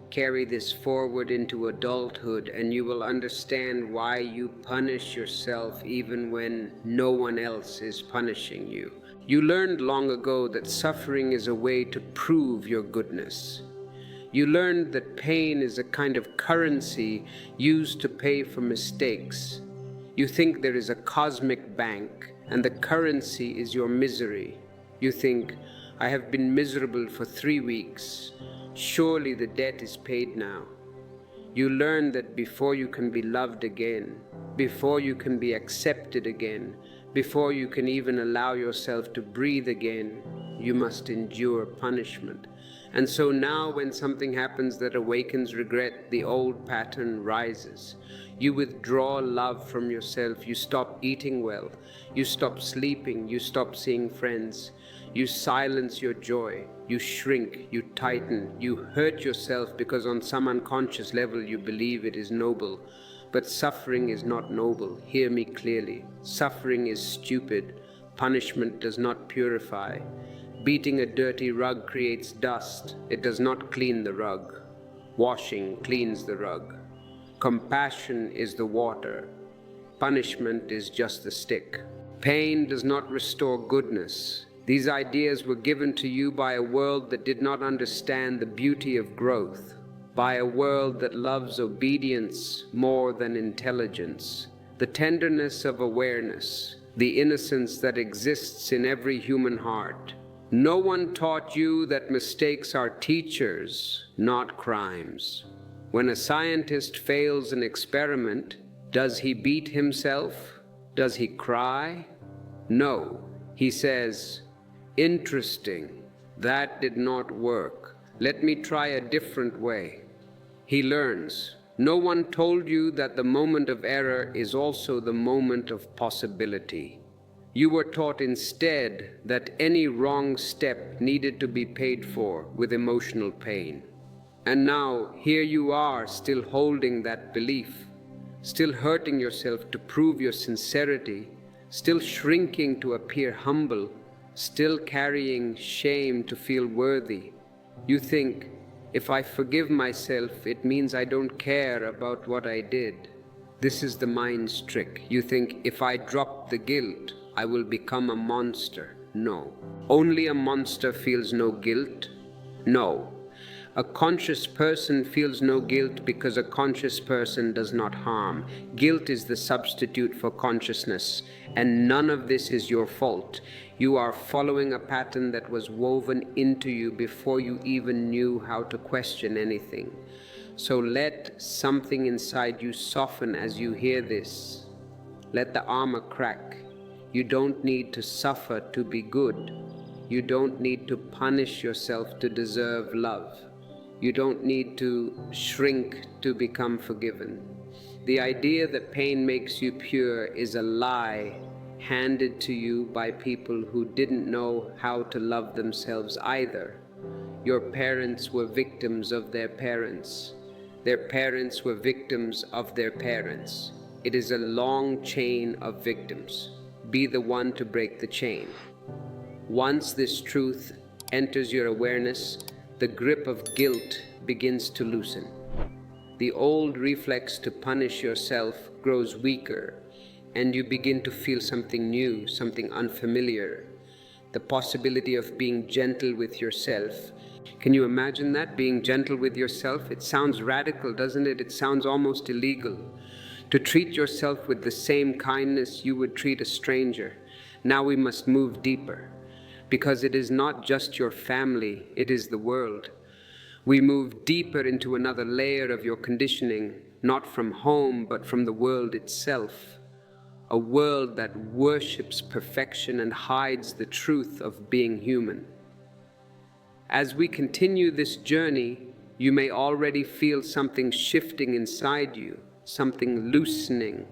Carry this forward into adulthood and you will understand why you punish yourself even when no one else is punishing you. You learned long ago that suffering is a way to prove your goodness. You learned that pain is a kind of currency used to pay for mistakes. You think there is a cosmic bank and the currency is your misery. You think, I have been miserable for 3 weeks. Surely the debt is paid now. You learn that before you can be loved again, before you can be accepted again, before you can even allow yourself to breathe again, you must endure punishment. And so now when something happens that awakens regret, the old pattern rises. You withdraw love from yourself, you stop eating well, you stop sleeping, you stop seeing friends, you silence your joy, you shrink, you tighten, you hurt yourself because on some unconscious level you believe it is noble. But suffering is not noble, hear me clearly. Suffering is stupid, punishment does not purify. Beating a dirty rug creates dust, it does not clean the rug. Washing cleans the rug. Compassion is the water, punishment is just the stick. Pain does not restore goodness. These ideas were given to you by a world that did not understand the beauty of growth, by a world that loves obedience more than intelligence, the tenderness of awareness, the innocence that exists in every human heart. No one taught you that mistakes are teachers, not crimes. When a scientist fails an experiment, does he beat himself? Does he cry? No. He says, interesting, that did not work. Let me try a different way. He learns. No one told you that the moment of error is also the moment of possibility. You were taught instead that any wrong step needed to be paid for with emotional pain. And now, here you are still holding that belief, still hurting yourself to prove your sincerity, still shrinking to appear humble, still carrying shame to feel worthy. You think, if I forgive myself, it means I don't care about what I did. This is the mind's trick. You think, if I drop the guilt, I will become a monster. No. Only a monster feels no guilt? No. A conscious person feels no guilt because a conscious person does not harm. Guilt is the substitute for consciousness, and none of this is your fault. You are following a pattern that was woven into you before you even knew how to question anything. So let something inside you soften as you hear this. Let the armor crack. You don't need to suffer to be good. You don't need to punish yourself to deserve love. You don't need to shrink to become forgiven. The idea that pain makes you pure is a lie handed to you by people who didn't know how to love themselves either. Your parents were victims of their parents. Their parents were victims of their parents. It is a long chain of victims. Be the one to break the chain. Once this truth enters your awareness, the grip of guilt begins to loosen. The old reflex to punish yourself grows weaker, and you begin to feel something new, something unfamiliar. The possibility of being gentle with yourself. Can you imagine that, being gentle with yourself? It sounds radical, doesn't it? It sounds almost illegal. To treat yourself with the same kindness you would treat a stranger. Now we must move deeper, because it is not just your family, it is the world. We move deeper into another layer of your conditioning, not from home, but from the world itself. A world that worships perfection and hides the truth of being human. As we continue this journey, you may already feel something shifting inside you, something loosening,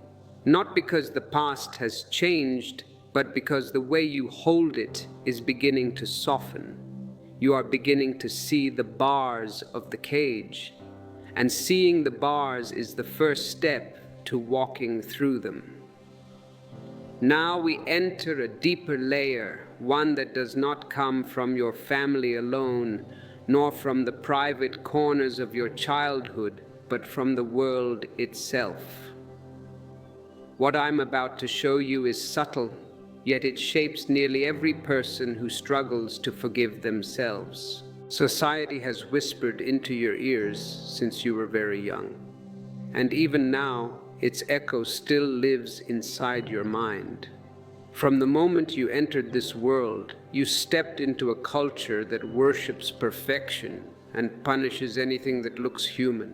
not because the past has changed, but because the way you hold it is beginning to soften. You are beginning to see the bars of the cage, and seeing the bars is the first step to walking through them. Now we enter a deeper layer, one that does not come from your family alone, nor from the private corners of your childhood, but from the world itself. What I'm about to show you is subtle, yet it shapes nearly every person who struggles to forgive themselves. Society has whispered into your ears since you were very young, and even now, its echo still lives inside your mind. From the moment you entered this world, you stepped into a culture that worships perfection and punishes anything that looks human.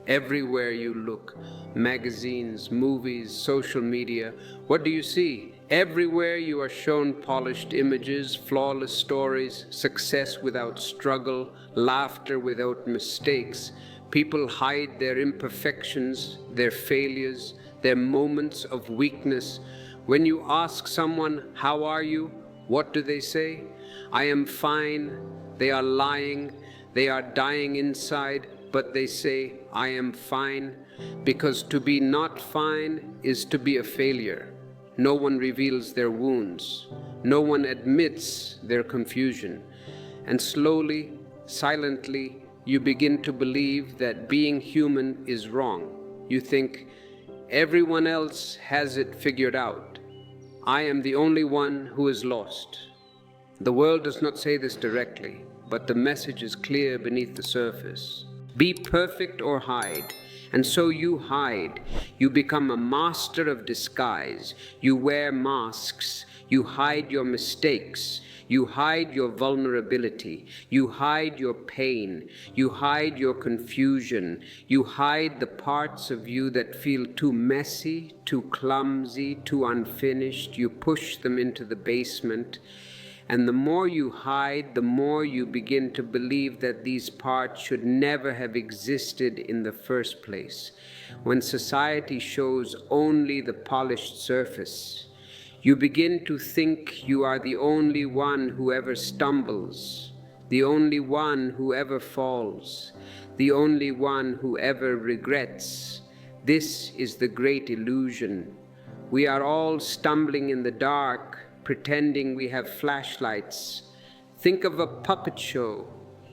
Everywhere you look, magazines, movies, social media, what do you see? Everywhere you are shown polished images, flawless stories, success without struggle, laughter without mistakes. People hide their imperfections, their failures, their moments of weakness. When you ask someone, "How are you?" what do they say? "I am fine." They are lying. They are dying inside, but they say, "I am fine," because to be not fine is to be a failure. No one reveals their wounds. No one admits their confusion. And slowly, silently, you begin to believe that being human is wrong. You think, everyone else has it figured out. I am the only one who is lost. The world does not say this directly, but the message is clear beneath the surface. Be perfect or hide. And so you hide. You become a master of disguise. You wear masks. You hide your mistakes. You hide your vulnerability. You hide your pain. You hide your confusion. You hide the parts of you that feel too messy, too clumsy, too unfinished. You push them into the basement. And the more you hide, the more you begin to believe that these parts should never have existed in the first place. When society shows only the polished surface, you begin to think you are the only one who ever stumbles, the only one who ever falls, the only one who ever regrets. This is the great illusion. We are all stumbling in the dark, pretending we have flashlights. Think of a puppet show.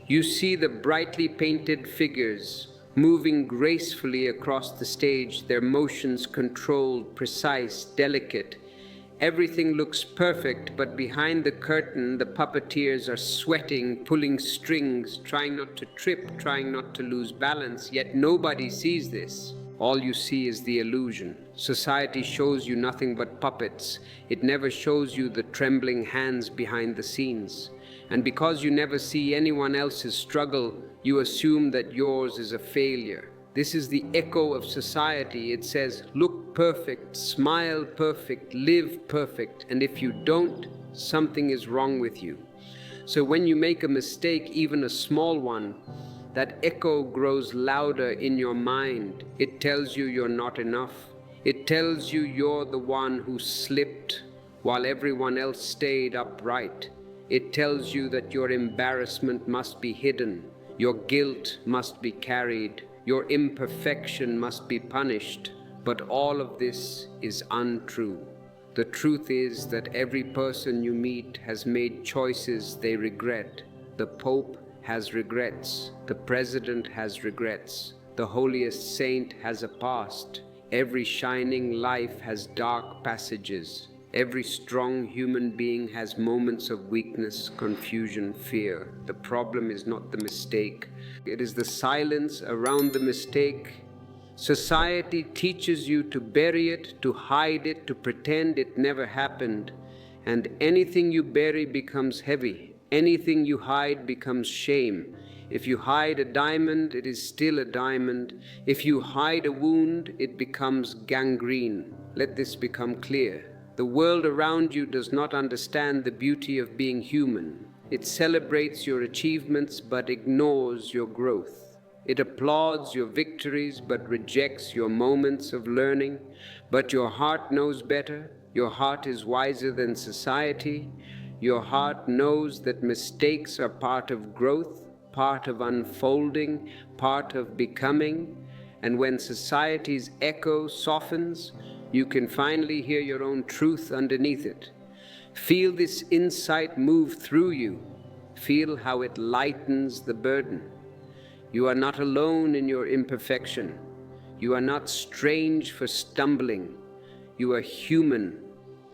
You see the brightly painted figures moving gracefully across the stage, their motions controlled, precise, delicate. Everything looks perfect, but behind the curtain, the puppeteers are sweating, pulling strings, trying not to trip, trying not to lose balance, yet nobody sees this. All you see is the illusion. Society shows you nothing but puppets. It never shows you the trembling hands behind the scenes. And because you never see anyone else's struggle, you assume that yours is a failure. This is the echo of society. It says, look perfect, smile perfect, live perfect, and if you don't, something is wrong with you. So when you make a mistake, even a small one, that echo grows louder in your mind. It tells you you're not enough. It tells you you're the one who slipped while everyone else stayed upright. It tells you that your embarrassment must be hidden, your guilt must be carried, your imperfection must be punished. But all of this is untrue. The truth is that every person you meet has made choices they regret. The Pope has regrets. The President has regrets. The holiest saint has a past. Every shining life has dark passages. Every strong human being has moments of weakness, confusion, fear. The problem is not the mistake. It is the silence around the mistake. Society teaches you to bury it, to hide it, to pretend it never happened. And anything you bury becomes heavy. Anything you hide becomes shame. If you hide a diamond, it is still a diamond. If you hide a wound, it becomes gangrene. Let this become clear. The world around you does not understand the beauty of being human. It celebrates your achievements but ignores your growth. It applauds your victories but rejects your moments of learning. But your heart knows better. Your heart is wiser than society. Your heart knows that mistakes are part of growth, part of unfolding, part of becoming. And when society's echo softens, you can finally hear your own truth underneath it. Feel this insight move through you. Feel how it lightens the burden. You are not alone in your imperfection. You are not strange for stumbling. You are human.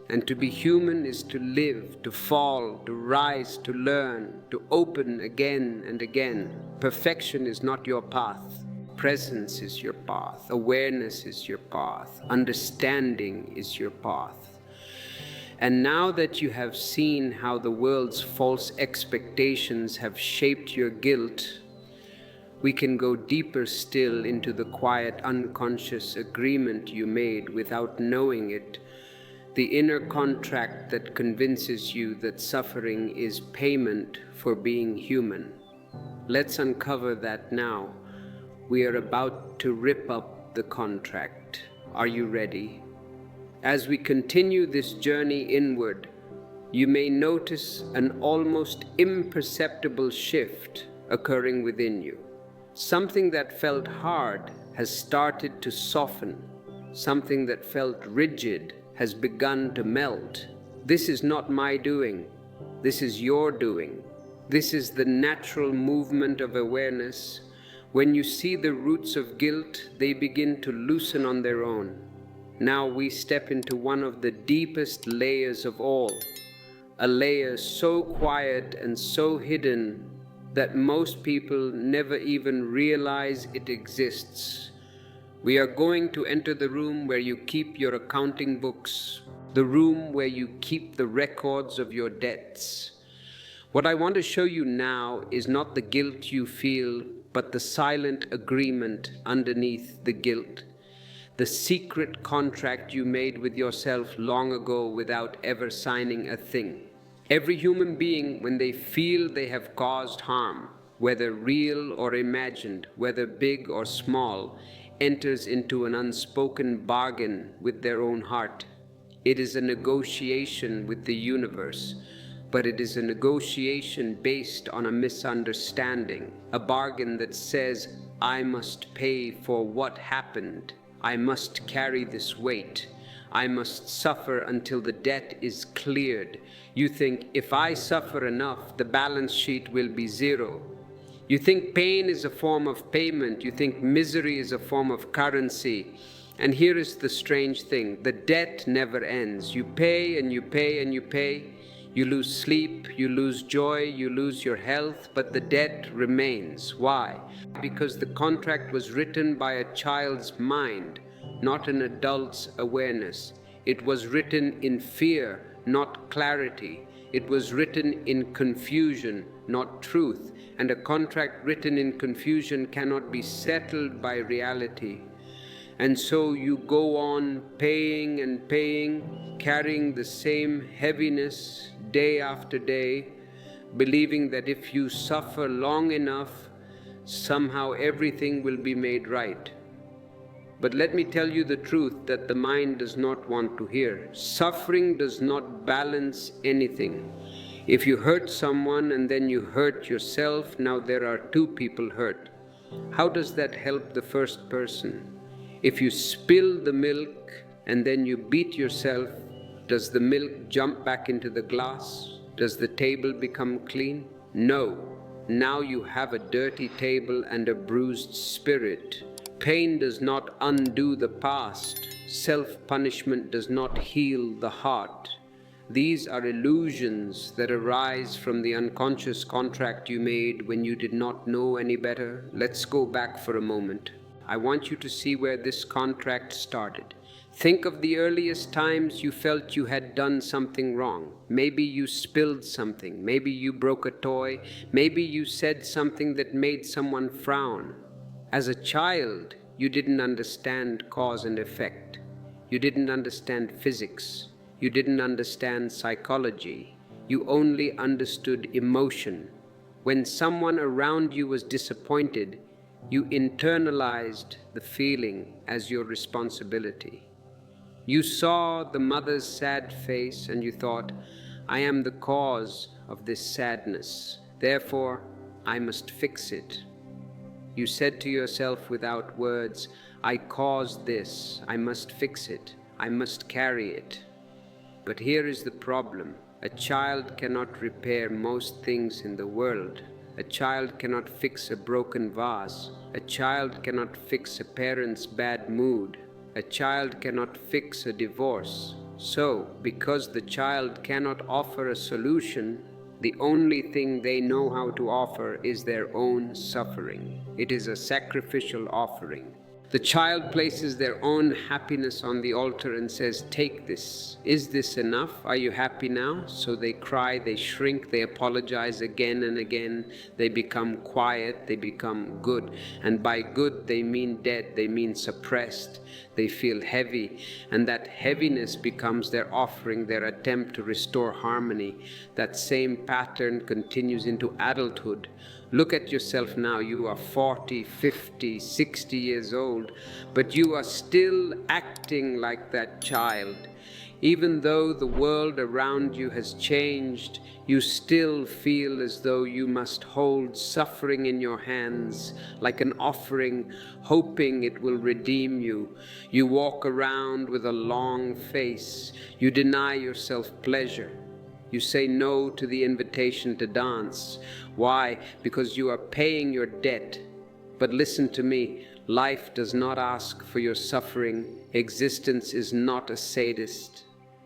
And to be human is to live, to fall, to rise, to learn, to open again and again. Perfection is not your path. Presence is your path. Awareness is your path. Understanding is your path. And now that you have seen how the world's false expectations have shaped your guilt, we can go deeper still into the quiet, unconscious agreement you made without knowing it, the inner contract that convinces you that suffering is payment for being human. Let's uncover that now. We are about to rip up the contract. Are you ready? As we continue this journey inward, you may notice an almost imperceptible shift occurring within you. Something that felt hard has started to soften. Something that felt rigid has begun to melt. This is not my doing. This is your doing. This is the natural movement of awareness. When you see the roots of guilt, they begin to loosen on their own. Now we step into one of the deepest layers of all, a layer so quiet and so hidden that most people never even realize it exists. We are going to enter the room where you keep your accounting books, the room where you keep the records of your debts. What I want to show you now is not the guilt you feel, but the silent agreement underneath the guilt, the secret contract you made with yourself long ago without ever signing a thing. Every human being, when they feel they have caused harm, whether real or imagined, whether big or small, enters into an unspoken bargain with their own heart. It is a negotiation with the universe, but it is a negotiation based on a misunderstanding, a bargain that says, I must pay for what happened. I must carry this weight. I must suffer until the debt is cleared. You think, if I suffer enough, the balance sheet will be zero. You think pain is a form of payment. You think misery is a form of currency. And here is the strange thing. The debt never ends. You pay and you pay and you pay. You lose sleep, you lose joy, you lose your health, but the debt remains. Why? Because the contract was written by a child's mind, not an adult's awareness. It was written in fear, not clarity. It was written in confusion, not truth. And a contract written in confusion cannot be settled by reality. And so you go on paying and paying, carrying the same heaviness day after day, believing that if you suffer long enough, somehow everything will be made right. But let me tell you the truth that the mind does not want to hear. Suffering does not balance anything. If you hurt someone and then you hurt yourself, now there are two people hurt. How does that help the first person? If you spill the milk and then you beat yourself, does the milk jump back into the glass? Does the table become clean? No. Now you have a dirty table and a bruised spirit. Pain does not undo the past. Self-punishment does not heal the heart. These are illusions that arise from the unconscious contract you made when you did not know any better. Let's go back for a moment. I want you to see where this contract started. Think of the earliest times you felt you had done something wrong. Maybe you spilled something, maybe you broke a toy, maybe you said something that made someone frown. As a child, you didn't understand cause and effect. You didn't understand physics. You didn't understand psychology. You only understood emotion. When someone around you was disappointed, you internalized the feeling as your responsibility. You saw the mother's sad face and you thought, I am the cause of this sadness, therefore I must fix it. You said to yourself without words, I caused this, I must fix it, I must carry it. But here is the problem. A child cannot repair most things in the world. A child cannot fix a broken vase. A child cannot fix a parent's bad mood. A child cannot fix a divorce. So, because the child cannot offer a solution, the only thing they know how to offer is their own suffering. It is a sacrificial offering. The child places their own happiness on the altar and says, take this. Is this enough? Are you happy now? So they cry, they shrink, they apologize again and again. They become quiet, they become good. And by good, they mean dead, they mean suppressed. They feel heavy, and that heaviness becomes their offering, their attempt to restore harmony. That same pattern continues into adulthood. Look at yourself now. You are 40, 50, 60 years old, but you are still acting like that child. Even though the world around you has changed, you still feel as though you must hold suffering in your hands like an offering, hoping it will redeem you. You walk around with a long face. You deny yourself pleasure. You say no to the invitation to dance. Why? Because you are paying your debt. But listen to me, life does not ask for your suffering. Existence is not a sadist.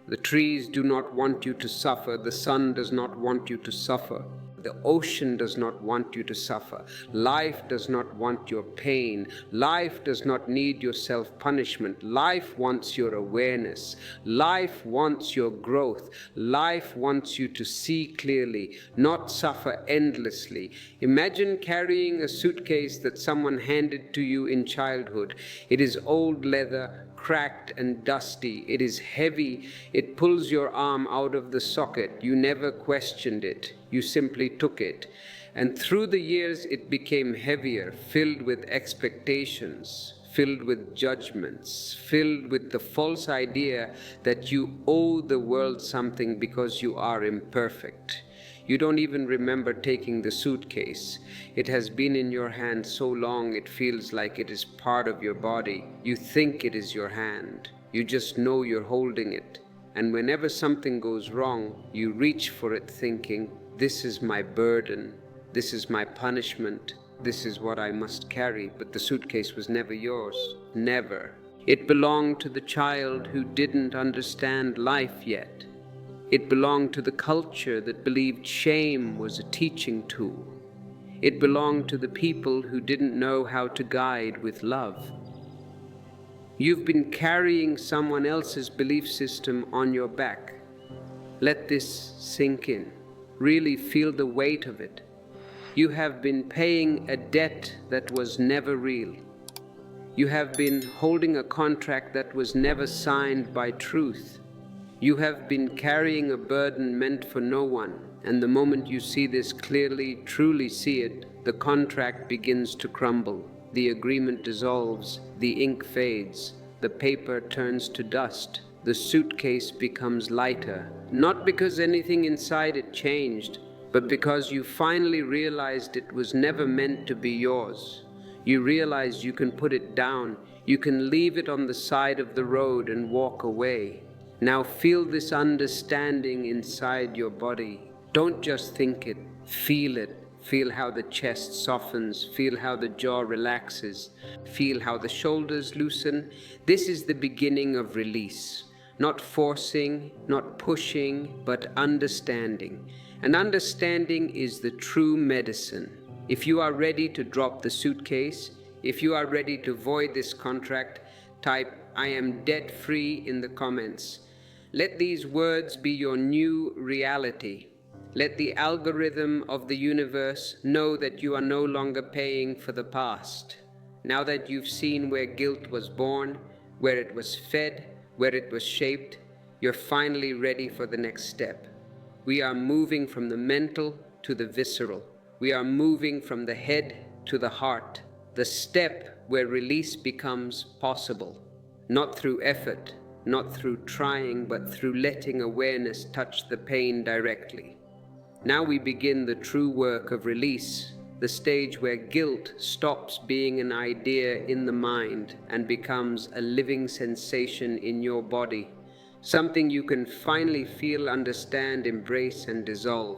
The trees do not want you to suffer. The sun does not want you to suffer. The ocean does not want you to suffer. Life does not want your pain. Life does not need your self-punishment. Life wants your awareness. Life wants your growth. Life wants you to see clearly, not suffer endlessly. Imagine carrying a suitcase that someone handed to you in childhood. It is old leather, cracked and dusty. It is heavy. It pulls your arm out of the socket. You never questioned it. You simply took it. And through the years, it became heavier, filled with expectations, filled with judgments, filled with the false idea that you owe the world something because you are imperfect. You don't even remember taking the suitcase. It has been in your hand so long it feels like it is part of your body. You think it is your hand. You just know you're holding it. And whenever something goes wrong, you reach for it thinking, this is my burden, this is my punishment, this is what I must carry. But the suitcase was never yours. Never. It belonged to the child who didn't understand life yet. It belonged to the culture that believed shame was a teaching tool. It belonged to the people who didn't know how to guide with love. You've been carrying someone else's belief system on your back. Let this sink in. Really feel the weight of it. You have been paying a debt that was never real. You have been holding a contract that was never signed by truth. You have been carrying a burden meant for no one, and the moment you see this clearly, truly see it, the contract begins to crumble. The agreement dissolves, the ink fades, the paper turns to dust, the suitcase becomes lighter, not because anything inside it changed, but because you finally realized it was never meant to be yours. You realize you can put it down, you can leave it on the side of the road and walk away. Now feel this understanding inside your body. Don't just think it, feel it. Feel how the chest softens, feel how the jaw relaxes, feel how the shoulders loosen. This is the beginning of release. Not forcing, not pushing, but understanding. And understanding is the true medicine. If you are ready to drop the suitcase, if you are ready to void this contract, type "I am debt-free" in the comments. Let these words be your new reality. Let the algorithm of the universe know that you are no longer paying for the past. Now that you've seen where guilt was born, where it was fed, where it was shaped, you're finally ready for the next step. We are moving from the mental to the visceral. We are moving from the head to the heart, the step where release becomes possible. Not through effort, not through trying, but through letting awareness touch the pain directly. Now we begin the true work of release, the stage where guilt stops being an idea in the mind and becomes a living sensation in your body, something you can finally feel, understand, embrace, and dissolve.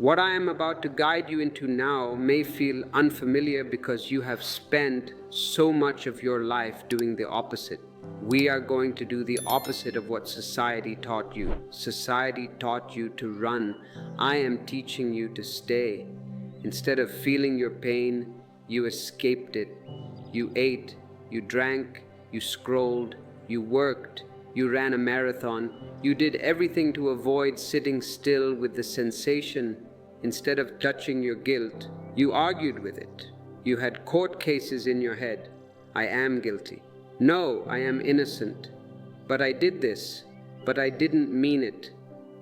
What I am about to guide you into now may feel unfamiliar because you have spent so much of your life doing the opposite. We are going to do the opposite of what society taught you. Society taught you to run. I am teaching you to stay. Instead of feeling your pain, you escaped it. You ate, you drank, you scrolled, you worked, you ran a marathon. You did everything to avoid sitting still with the sensation. Instead of touching your guilt, you argued with it. You had court cases in your head. I am guilty. No, I am innocent. But I did this. But I didn't mean it.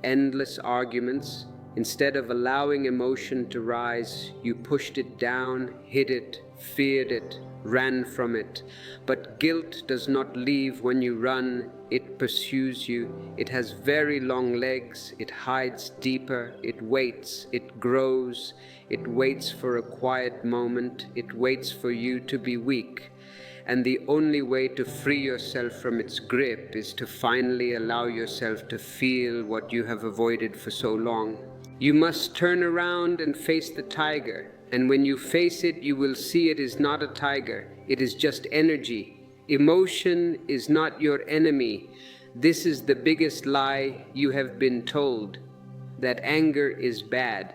Endless arguments. Instead of allowing emotion to rise, you pushed it down, hid it, feared it, ran from it. But guilt does not leave when you run. It pursues you. It has very long legs. It hides deeper. It waits. It grows. It waits for a quiet moment. It waits for you to be weak. And the only way to free yourself from its grip is to finally allow yourself to feel what you have avoided for so long. You must turn around and face the tiger. And when you face it, you will see it is not a tiger. It is just energy. Emotion is not your enemy. This is the biggest lie you have been told. That anger is bad.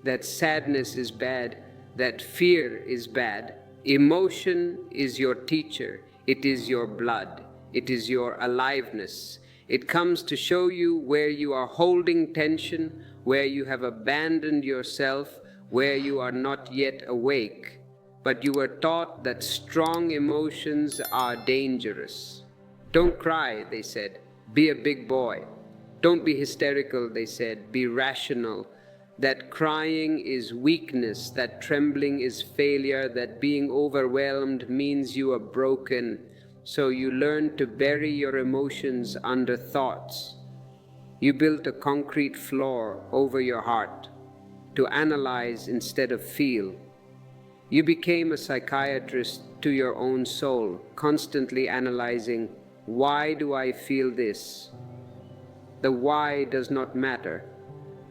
That sadness is bad. That fear is bad. Emotion is your teacher. It is your blood. It is your aliveness. It comes to show you where you are holding tension, where you have abandoned yourself, where you are not yet awake. But you were taught that strong emotions are dangerous. Don't cry, they said. Be a big boy. Don't be hysterical, they said. Be rational. That crying is weakness, that trembling is failure, that being overwhelmed means you are broken. So you learn to bury your emotions under thoughts. You built a concrete floor over your heart, to analyze instead of feel. You became a psychiatrist to your own soul, constantly analyzing, why do I feel this? The why does not matter.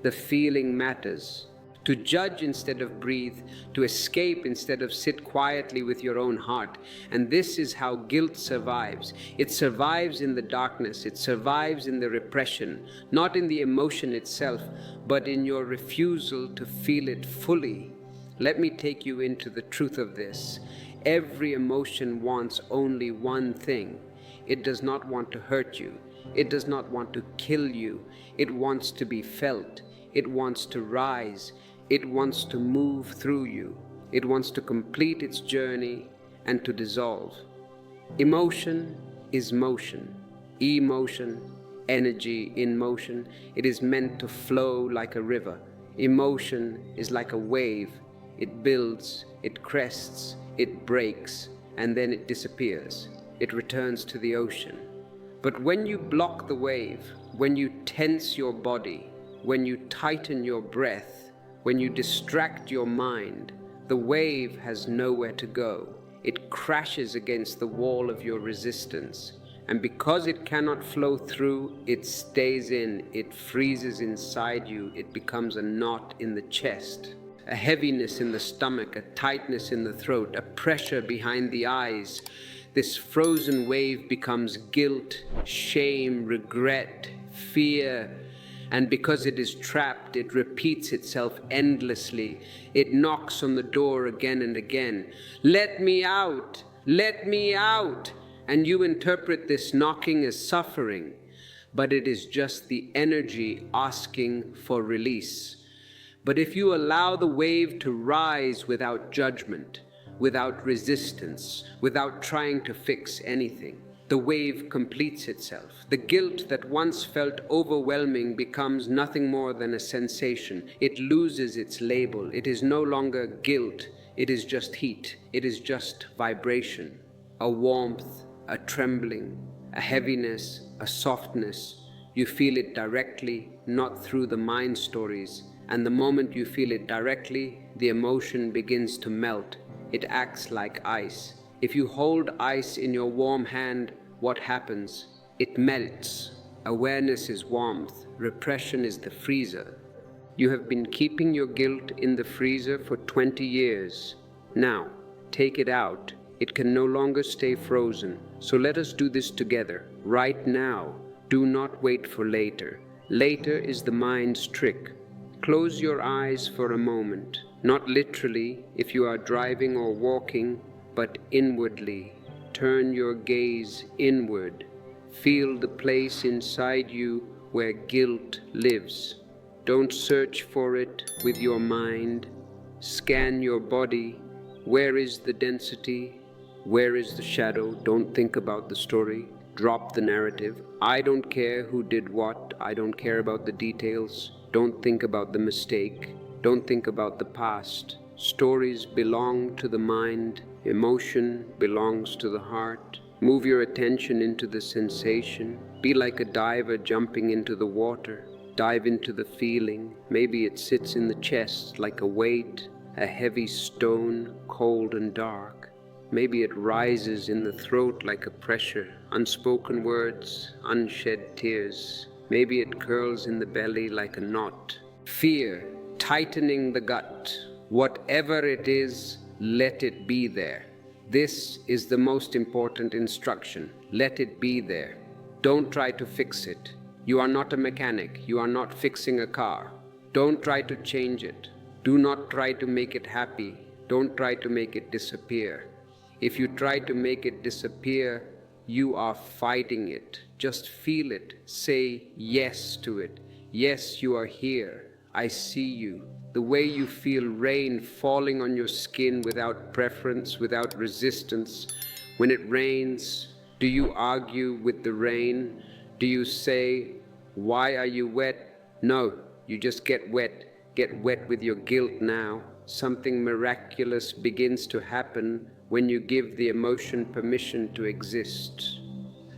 The feeling matters. To judge instead of breathe, to escape instead of sit quietly with your own heart. And this is how guilt survives. It survives in the darkness. It survives in the repression, not in the emotion itself, but in your refusal to feel it fully. Let me take you into the truth of this. Every emotion wants only one thing. It does not want to hurt you. It does not want to kill you. It wants to be felt. It wants to rise. It wants to move through you. It wants to complete its journey and to dissolve. Emotion is motion. Emotion, energy in motion. It is meant to flow like a river. Emotion is like a wave. It builds, it crests, it breaks, and then it disappears. It returns to the ocean. But when you block the wave, when you tense your body, when you tighten your breath, when you distract your mind, the wave has nowhere to go. It crashes against the wall of your resistance. And because it cannot flow through, it stays in, it freezes inside you, it becomes a knot in the chest, a heaviness in the stomach, a tightness in the throat, a pressure behind the eyes. This frozen wave becomes guilt, shame, regret, fear. And because it is trapped, it repeats itself endlessly. It knocks on the door again and again. Let me out! Let me out! and you interpret this knocking as suffering, but it is just the energy asking for release. But if you allow the wave to rise without judgment, without resistance, without trying to fix anything, the wave completes itself. The guilt that once felt overwhelming becomes nothing more than a sensation. It loses its label. It is no longer guilt. It is just heat. It is just vibration. A warmth, a trembling, a heaviness, a softness. You feel it directly, not through the mind stories. And the moment you feel it directly, the emotion begins to melt. It acts like ice. If you hold ice in your warm hand, what happens? It melts. Awareness is warmth. Repression is the freezer. You have been keeping your guilt in the freezer for 20 years. Now, take it out. It can no longer stay frozen. So let us do this together, right now. Do not wait for later. Later is the mind's trick. Close your eyes for a moment, not literally if you are driving or walking, but inwardly. Turn your gaze inward. Feel the place inside you where guilt lives. Don't search for it with your mind. Scan your body. Where is the density? Where is the shadow? Don't think about the story. Drop the narrative. I don't care who did what. I don't care about the details. Don't think about the mistake. Don't think about the past. Stories belong to the mind. Emotion belongs to the heart. Move your attention into the sensation. Be like a diver jumping into the water. Dive into the feeling. Maybe it sits in the chest like a weight, a heavy stone, cold and dark. Maybe it rises in the throat like a pressure, unspoken words, unshed tears. Maybe it curls in the belly like a knot. Fear, tightening the gut. Whatever it is, let it be there. This is the most important instruction. Let it be there. Don't try to fix it. You are not a mechanic. You are not fixing a car. Don't try to change it. Do not try to make it happy. Don't try to make it disappear. If you try to make it disappear, you are fighting it. Just feel it. Say yes to it. Yes, you are here. I see you. The way you feel rain falling on your skin without preference, without resistance. When it rains, do you argue with the rain? Do you say, why are you wet? No, you just get wet. Get wet with your guilt now. Something miraculous begins to happen when you give the emotion permission to exist.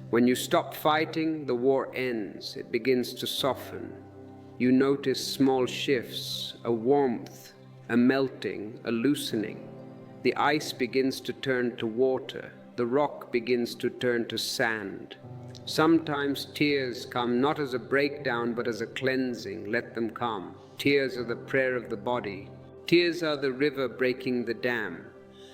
When you stop fighting, the war ends. It begins to soften. You notice small shifts, a warmth, a melting, a loosening. The ice begins to turn to water. The rock begins to turn to sand. Sometimes tears come not as a breakdown but as a cleansing. Let them come. Tears are the prayer of the body. Tears are the river breaking the dam.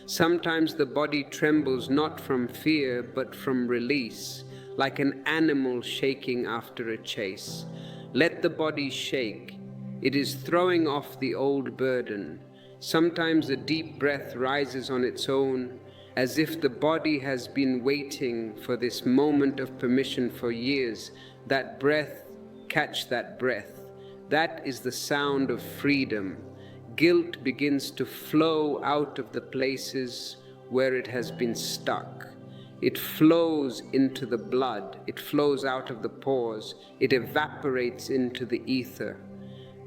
Sometimes the body trembles not from fear but from release, like an animal shaking after a chase. Let the body shake. It is throwing off the old burden. Sometimes a deep breath rises on its own, as if the body has been waiting for this moment of permission for years. That breath, catch that breath. That is the sound of freedom. Guilt begins to flow out of the places where it has been stuck. It flows into the blood. It flows out of the pores. It evaporates into the ether.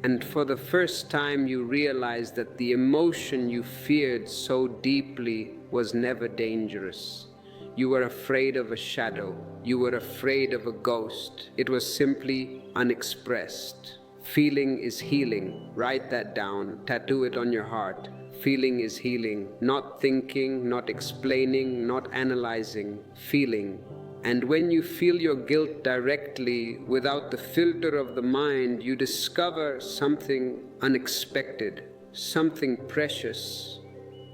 And for the first time you realize that the emotion you feared so deeply was never dangerous. You were afraid of a shadow. You were afraid of a ghost. It was simply unexpressed. Feeling is healing. Write that down. Tattoo it on your heart. Feeling is healing. Not thinking, not explaining, not analyzing. Feeling. And when you feel your guilt directly, without the filter of the mind, you discover something unexpected, something precious.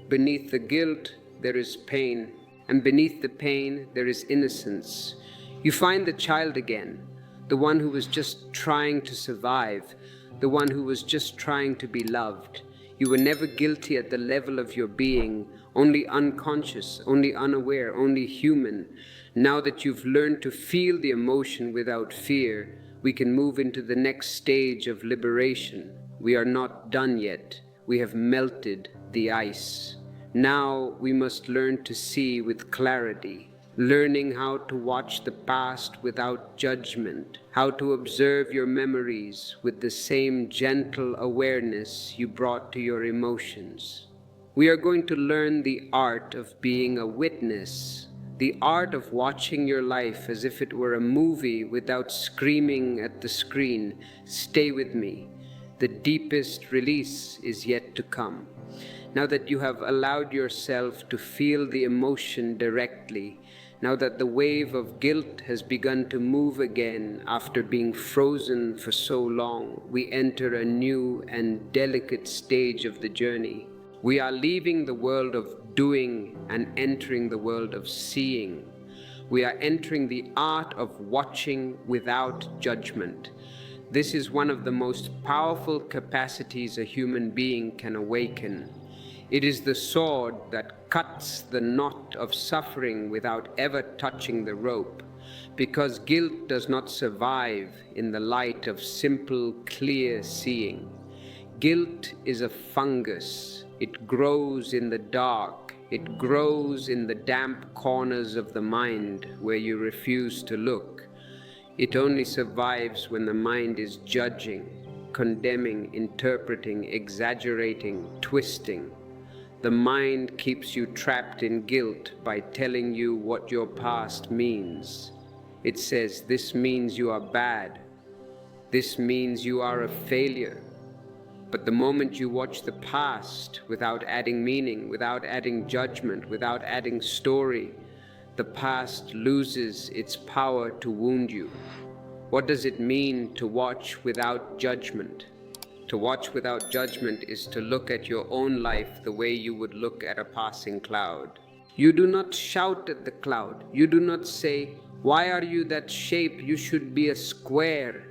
Beneath the guilt, there is pain. And beneath the pain, there is innocence. You find the child again. The one who was just trying to survive, the one who was just trying to be loved. You were never guilty at the level of your being, only unconscious, only unaware, only human. Now that you've learned to feel the emotion without fear, we can move into the next stage of liberation. We are not done yet. We have melted the ice. Now we must learn to see with clarity, learning how to watch the past without judgment, how to observe your memories with the same gentle awareness you brought to your emotions. We are going to learn the art of being a witness, the art of watching your life as if it were a movie without screaming at the screen. Stay with me. The deepest release is yet to come. Now that you have allowed yourself to feel the emotion directly, now that the wave of guilt has begun to move again after being frozen for so long, we enter a new and delicate stage of the journey. We are leaving the world of doing and entering the world of seeing. We are entering the art of watching without judgment. This is one of the most powerful capacities a human being can awaken. It is the sword that cuts the knot of suffering without ever touching the rope, because guilt does not survive in the light of simple, clear seeing. Guilt is a fungus. It grows in the dark. It grows in the damp corners of the mind where you refuse to look. It only survives when the mind is judging, condemning, interpreting, exaggerating, twisting. The mind keeps you trapped in guilt by telling you what your past means. It says, this means you are bad. This means you are a failure. But the moment you watch the past without adding meaning, without adding judgment, without adding story, the past loses its power to wound you. What does it mean to watch without judgment? To watch without judgment is to look at your own life the way you would look at a passing cloud. You do not shout at the cloud. You do not say, why are you that shape? You should be a square.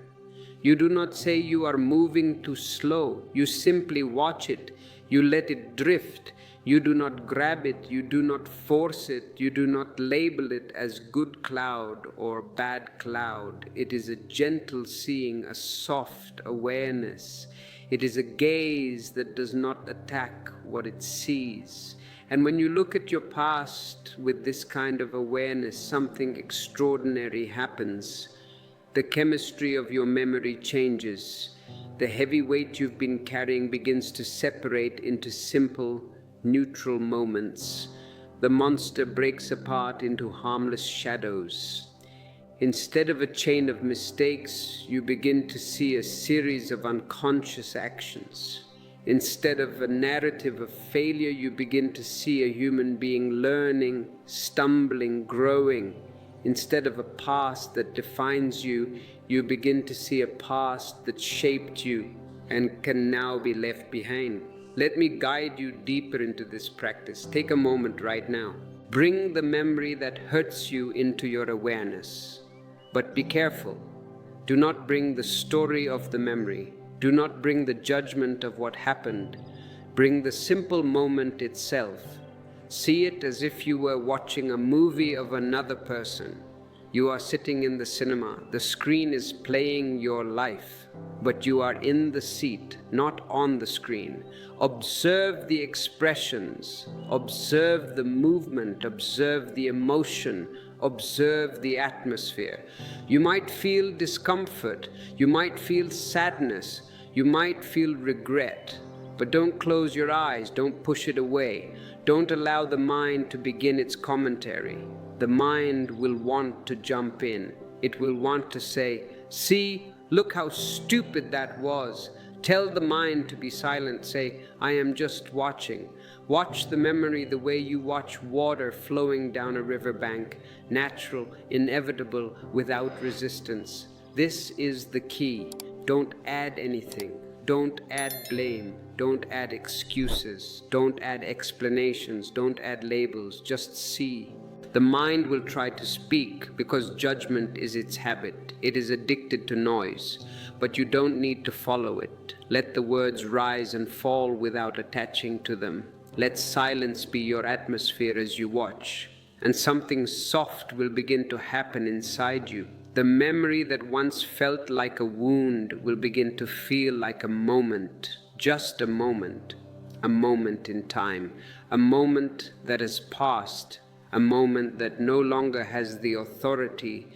You do not say you are moving too slow. You simply watch it. You let it drift. You do not grab it. You do not force it. You do not label it as good cloud or bad cloud. It is a gentle seeing, a soft awareness. It is a gaze that does not attack what it sees. And when you look at your past with this kind of awareness, something extraordinary happens. The chemistry of your memory changes. The heavy weight you've been carrying begins to separate into simple, neutral moments. The monster breaks apart into harmless shadows. Instead of a chain of mistakes, you begin to see a series of unconscious actions. Instead of a narrative of failure, you begin to see a human being learning, stumbling, growing. Instead of a past that defines you, you begin to see a past that shaped you and can now be left behind. Let me guide you deeper into this practice. Take a moment right now. Bring the memory that hurts you into your awareness. But be careful. Do not bring the story of the memory. Do not bring the judgment of what happened. Bring the simple moment itself. See it as if you were watching a movie of another person. You are sitting in the cinema. The screen is playing your life, but you are in the seat, not on the screen. Observe the expressions. Observe the movement. Observe the emotion. Observe the atmosphere. You might feel discomfort. You might feel sadness. You might feel regret. But don't close your eyes. Don't push it away. Don't allow the mind to begin its commentary. The mind will want to jump in. It will want to say, see, look how stupid that was. Tell the mind to be silent. Say, I am just watching. Watch the memory the way you watch water flowing down a riverbank, natural, inevitable, without resistance. This is the key. Don't add anything. Don't add blame. Don't add excuses. Don't add explanations. Don't add labels. Just see. The mind will try to speak because judgment is its habit. It is addicted to noise, but you don't need to follow it. Let the words rise and fall without attaching to them. Let silence be your atmosphere as you watch. and something soft will begin to happen inside you. The memory that once felt like a wound will begin to feel like a moment, just a moment in time, a moment that has passed, a moment that no longer has the authority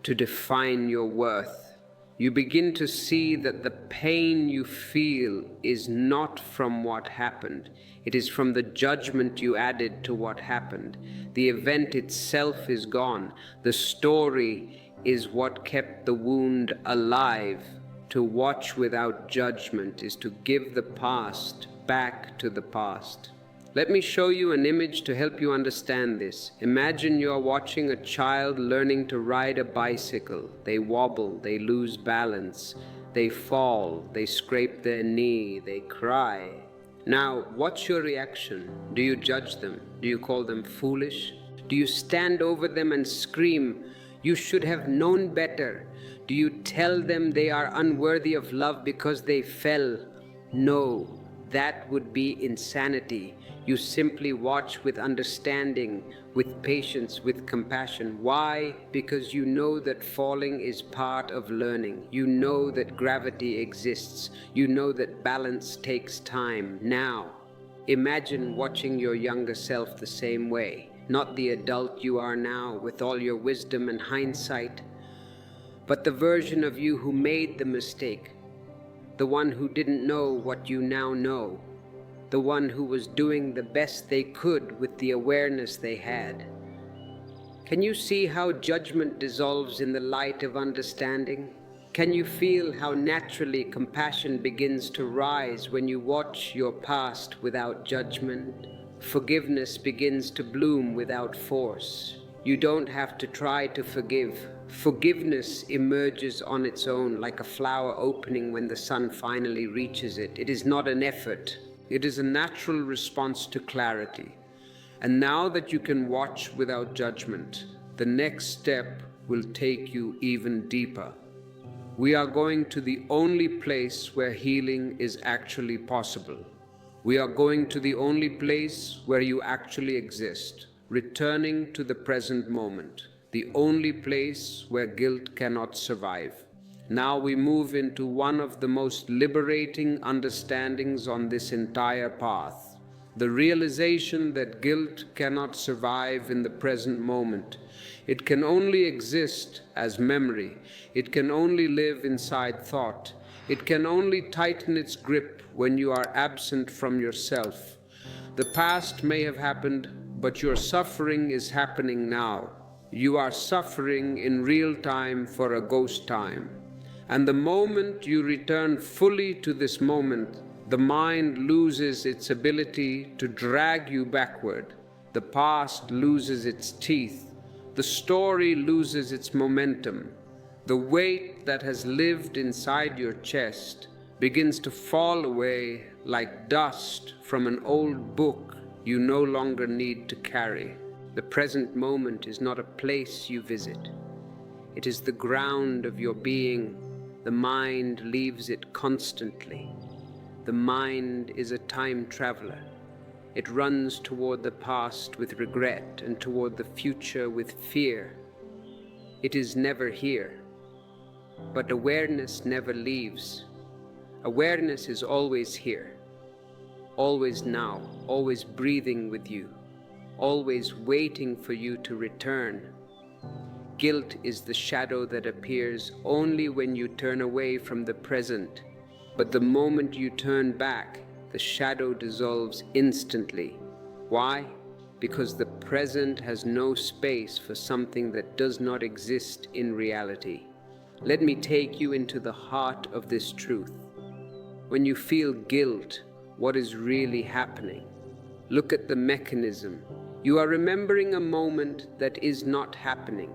to define your worth. You begin to see that the pain you feel is not from what happened. It is from the judgment you added to what happened. The event itself is gone. The story is what kept the wound alive. To watch without judgment is to give the past back to the past. Let me show you an image to help you understand this. Imagine you are watching a child learning to ride a bicycle. They wobble, they lose balance, they fall, they scrape their knee, they cry. Now, what's your reaction? Do you judge them? Do you call them foolish? Do you stand over them and scream, "You should have known better"? Do you tell them they are unworthy of love because they fell? No, that would be insanity. You simply watch with understanding, with patience, with compassion. Why? Because you know that falling is part of learning. You know that gravity exists. You know that balance takes time. Now, imagine watching your younger self the same way. Not the adult you are now with all your wisdom and hindsight, but the version of you who made the mistake, the one who didn't know what you now know, the one who was doing the best they could with the awareness they had. Can you see how judgment dissolves in the light of understanding? Can you feel how naturally compassion begins to rise when you watch your past without judgment? Forgiveness begins to bloom without force. You don't have to try to forgive. Forgiveness emerges on its own like a flower opening when the sun finally reaches it. It is not an effort. It is a natural response to clarity. And now that you can watch without judgment, the next step will take you even deeper. We are going to the only place where healing is actually possible. We are going to the only place where you actually exist, returning to the present moment, the only place where guilt cannot survive. Now we move into one of the most liberating understandings on this entire path, the realization that guilt cannot survive in the present moment. It can only exist as memory. It can only live inside thought. It can only tighten its grip when you are absent from yourself. The past may have happened, but your suffering is happening now. You are suffering in real time for a ghost time. And the moment you return fully to this moment, the mind loses its ability to drag you backward. The past loses its teeth. The story loses its momentum. The weight that has lived inside your chest begins to fall away like dust from an old book you no longer need to carry. The present moment is not a place you visit. It is the ground of your being. The mind leaves it constantly. The mind is a time traveler. It runs toward the past with regret and toward the future with fear. It is never here. But awareness never leaves. Awareness is always here, always now, always breathing with you, always waiting for you to return. Guilt is the shadow that appears only when you turn away from the present. But the moment you turn back, the shadow dissolves instantly. Why? Because the present has no space for something that does not exist in reality. Let me take you into the heart of this truth. When you feel guilt, what is really happening? Look at the mechanism. You are remembering a moment that is not happening.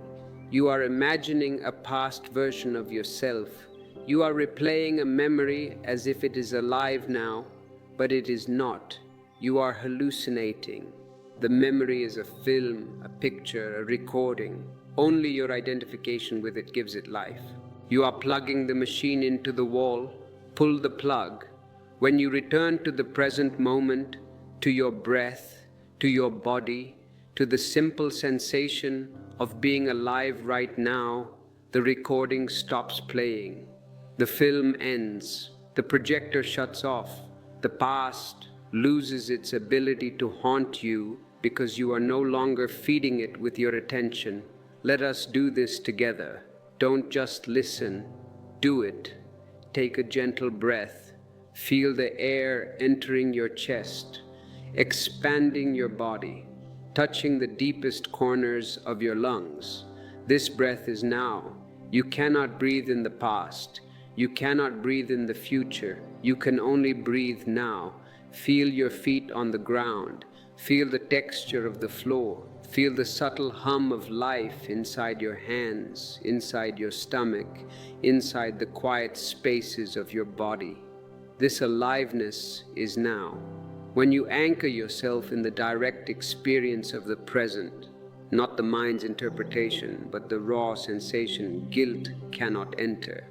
You are imagining a past version of yourself. You are replaying a memory as if it is alive now, but it is not. You are hallucinating. The memory is a film, a picture, a recording. Only your identification with it gives it life. You are plugging the machine into the wall. Pull the plug. When you return to the present moment, to your breath, to your body, to the simple sensation of being alive right now, the recording stops playing. The film ends. The projector shuts off. The past loses its ability to haunt you because you are no longer feeding it with your attention. Let us do this together. Don't just listen. Do it. Take a gentle breath. Feel the air entering your chest, expanding your body, touching the deepest corners of your lungs. This breath is now. You cannot breathe in the past. You cannot breathe in the future. You can only breathe now. Feel your feet on the ground. Feel the texture of the floor. Feel the subtle hum of life inside your hands, inside your stomach, inside the quiet spaces of your body. This aliveness is now. When you anchor yourself in the direct experience of the present, not the mind's interpretation, but the raw sensation, guilt cannot enter.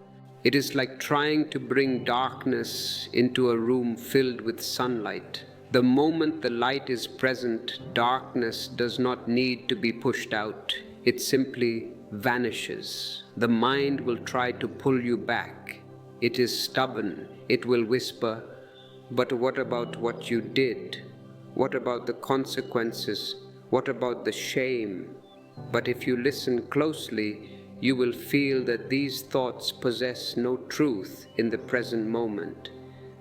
It is like trying to bring darkness into a room filled with sunlight. The moment the light is present, darkness does not need to be pushed out. It simply vanishes. The mind will try to pull you back. It is stubborn. It will whisper, "But what about what you did? What about the consequences? What about the shame?" But if you listen closely, you will feel that these thoughts possess no truth in the present moment.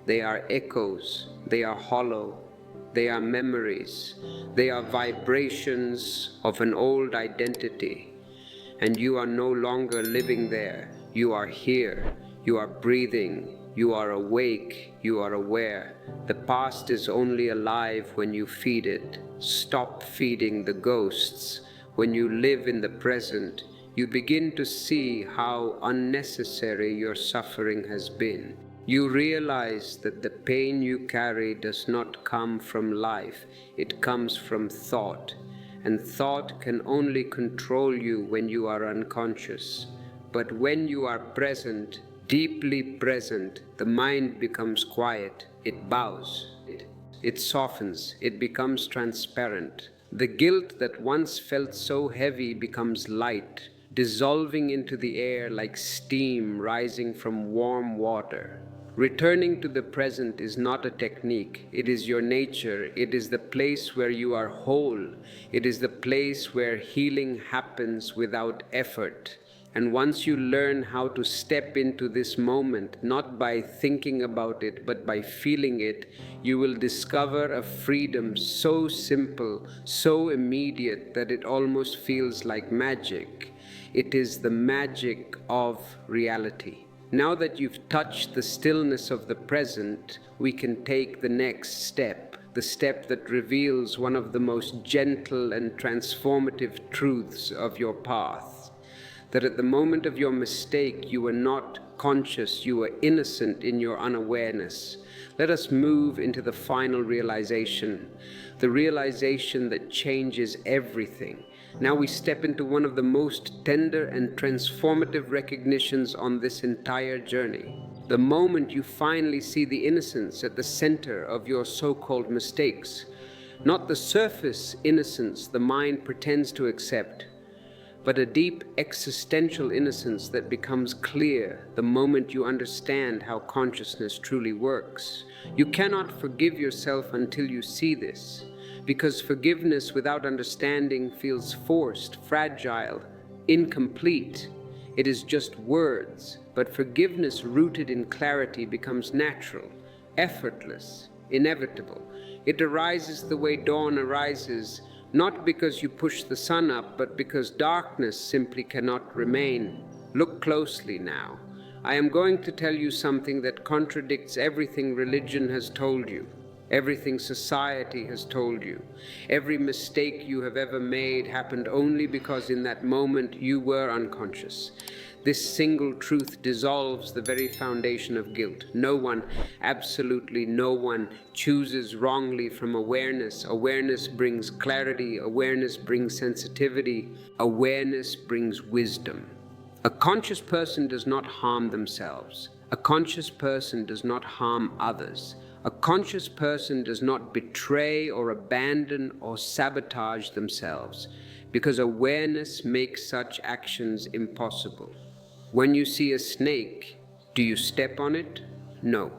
They are echoes, they are hollow, they are memories, they are vibrations of an old identity. And you are no longer living there. You are here, you are breathing, you are awake, you are aware. The past is only alive when you feed it. Stop feeding the ghosts. When you live in the present, you begin to see how unnecessary your suffering has been. You realize that the pain you carry does not come from life, it comes from thought. And thought can only control you when you are unconscious. But when you are present, deeply present, the mind becomes quiet, it bows, it softens, it becomes transparent. The guilt that once felt so heavy becomes light, dissolving into the air like steam rising from warm water. Returning to the present is not a technique, it is your nature, it is the place where you are whole, it is the place where healing happens without effort. And once you learn how to step into this moment, not by thinking about it, but by feeling it, you will discover a freedom so simple, so immediate that it almost feels like magic. It is the magic of reality. Now that you've touched the stillness of the present, we can take the next step, the step that reveals one of the most gentle and transformative truths of your path. That at the moment of your mistake, you were not conscious, you were innocent in your unawareness. Let us move into the final realization, the realization that changes everything. Now we step into one of the most tender and transformative recognitions on this entire journey. The moment you finally see the innocence at the center of your so-called mistakes, not the surface innocence the mind pretends to accept, but a deep existential innocence that becomes clear the moment you understand how consciousness truly works. You cannot forgive yourself until you see this, because forgiveness without understanding feels forced, fragile, incomplete. It is just words, but forgiveness rooted in clarity becomes natural, effortless, inevitable. It arises the way dawn arises, not because you push the sun up, but because darkness simply cannot remain. Look closely now. I am going to tell you something that contradicts everything religion has told you, everything society has told you. Every mistake you have ever made happened only because in that moment you were unconscious. This single truth dissolves the very foundation of guilt. No one, absolutely no one, chooses wrongly from awareness. Awareness brings clarity. Awareness brings sensitivity. Awareness brings wisdom. A conscious person does not harm themselves. A conscious person does not harm others. A conscious person does not betray or abandon or sabotage themselves, because awareness makes such actions impossible. When you see a snake, do you step on it? No.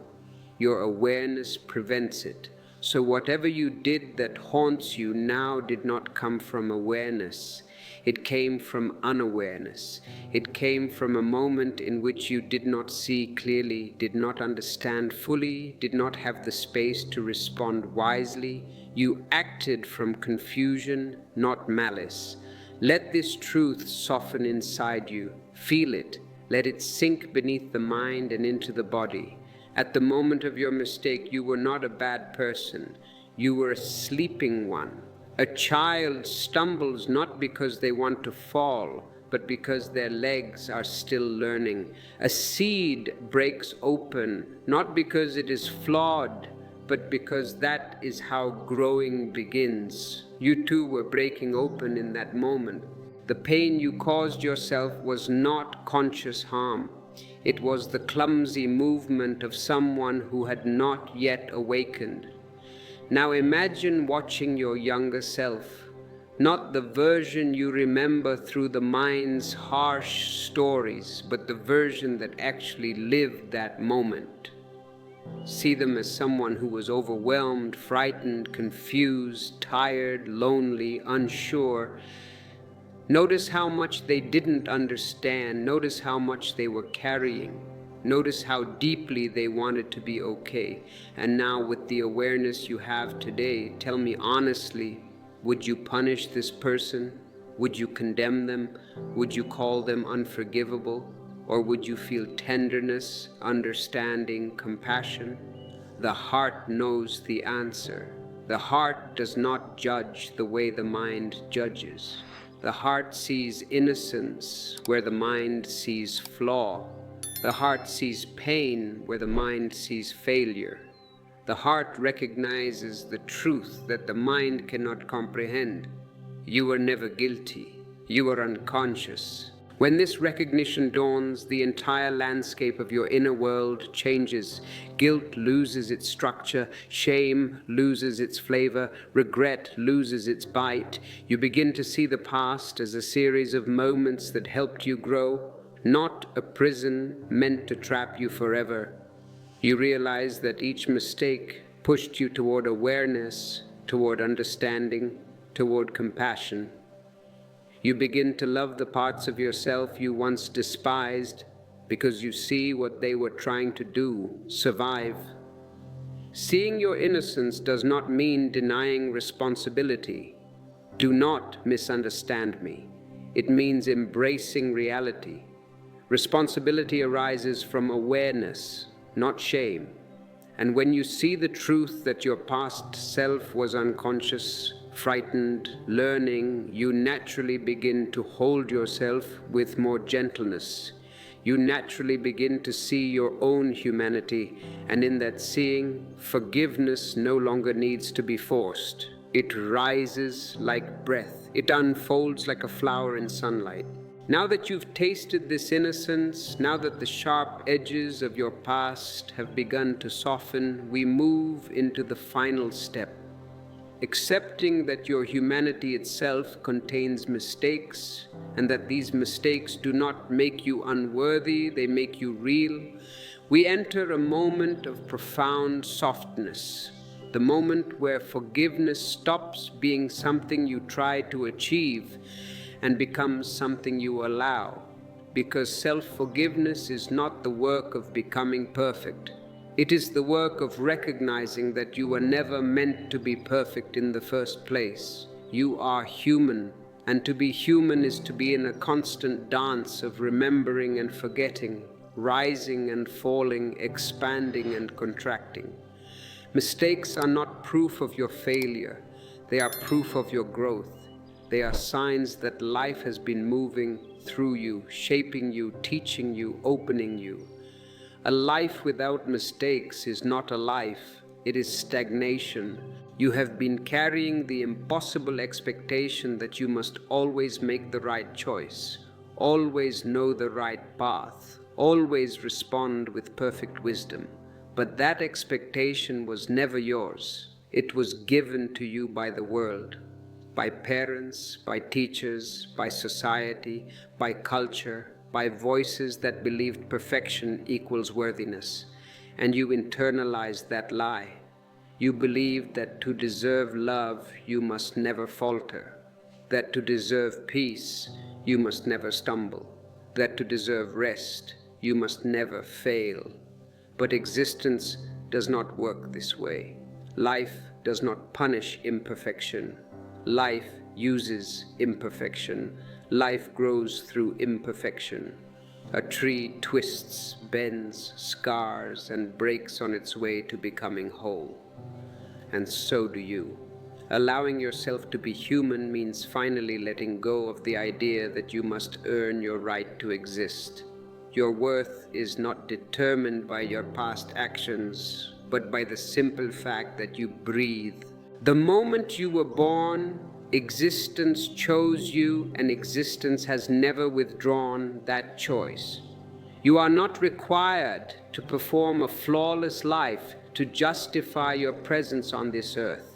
Your awareness prevents it. So whatever you did that haunts you now did not come from awareness. It came from unawareness. It came from a moment in which you did not see clearly, did not understand fully, did not have the space to respond wisely. You acted from confusion, not malice. Let this truth soften inside you. Feel it. Let it sink beneath the mind and into the body. At the moment of your mistake, you were not a bad person. You were a sleeping one. A child stumbles not because they want to fall, but because their legs are still learning. A seed breaks open, not because it is flawed, but because that is how growing begins. You too were breaking open in that moment. The pain you caused yourself was not conscious harm. It was the clumsy movement of someone who had not yet awakened. Now imagine watching your younger self, not the version you remember through the mind's harsh stories, but the version that actually lived that moment. See them as someone who was overwhelmed, frightened, confused, tired, lonely, unsure. Notice how much they didn't understand. Notice how much they were carrying. Notice how deeply they wanted to be okay. And now, with the awareness you have today, tell me honestly, would you punish this person? Would you condemn them? Would you call them unforgivable? Or would you feel tenderness, understanding, compassion? The heart knows the answer. The heart does not judge the way the mind judges. The heart sees innocence where the mind sees flaw. The heart sees pain where the mind sees failure. The heart recognizes the truth that the mind cannot comprehend. You were never guilty. You were unconscious. When this recognition dawns, the entire landscape of your inner world changes. Guilt loses its structure, shame loses its flavor, regret loses its bite. You begin to see the past as a series of moments that helped you grow, not a prison meant to trap you forever. You realize that each mistake pushed you toward awareness, toward understanding, toward compassion. You begin to love the parts of yourself you once despised because you see what they were trying to do, survive. Seeing your innocence does not mean denying responsibility. Do not misunderstand me. It means embracing reality. Responsibility arises from awareness, not shame. And when you see the truth that your past self was unconscious, frightened, learning, you naturally begin to hold yourself with more gentleness. You naturally begin to see your own humanity, and in that seeing, forgiveness no longer needs to be forced. It rises like breath. It unfolds like a flower in sunlight. Now that you've tasted this innocence, now that the sharp edges of your past have begun to soften, we move into the final step. Accepting that your humanity itself contains mistakes, and that these mistakes do not make you unworthy, they make you real, we enter a moment of profound softness, the moment where forgiveness stops being something you try to achieve and becomes something you allow, because self-forgiveness is not the work of becoming perfect. It is the work of recognizing that you were never meant to be perfect in the first place. You are human, and to be human is to be in a constant dance of remembering and forgetting, rising and falling, expanding and contracting. Mistakes are not proof of your failure. They are proof of your growth. They are signs that life has been moving through you, shaping you, teaching you, opening you. A life without mistakes is not a life, it is stagnation. You have been carrying the impossible expectation that you must always make the right choice, always know the right path, always respond with perfect wisdom. But that expectation was never yours. It was given to you by the world, by parents, by teachers, by society, by culture, by voices that believed perfection equals worthiness. And you internalized that lie. You believed that to deserve love, you must never falter, that to deserve peace, you must never stumble, that to deserve rest, you must never fail. But existence does not work this way. Life does not punish imperfection. Life uses imperfection. Life grows through imperfection. A tree twists, bends, scars, and breaks on its way to becoming whole. And so do you. Allowing yourself to be human means finally letting go of the idea that you must earn your right to exist. Your worth is not determined by your past actions, but by the simple fact that you breathe. The moment you were born, existence chose you, and existence has never withdrawn that choice. You are not required to perform a flawless life to justify your presence on this earth.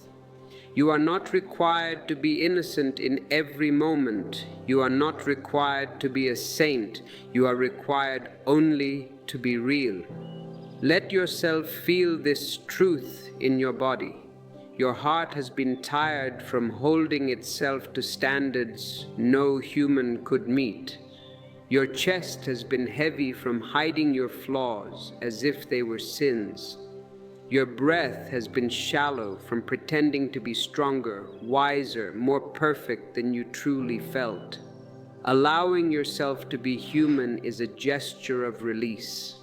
You are not required to be innocent in every moment. You are not required to be a saint. You are required only to be real. Let yourself feel this truth in your body. Your heart has been tired from holding itself to standards no human could meet. Your chest has been heavy from hiding your flaws as if they were sins. Your breath has been shallow from pretending to be stronger, wiser, more perfect than you truly felt. Allowing yourself to be human is a gesture of release.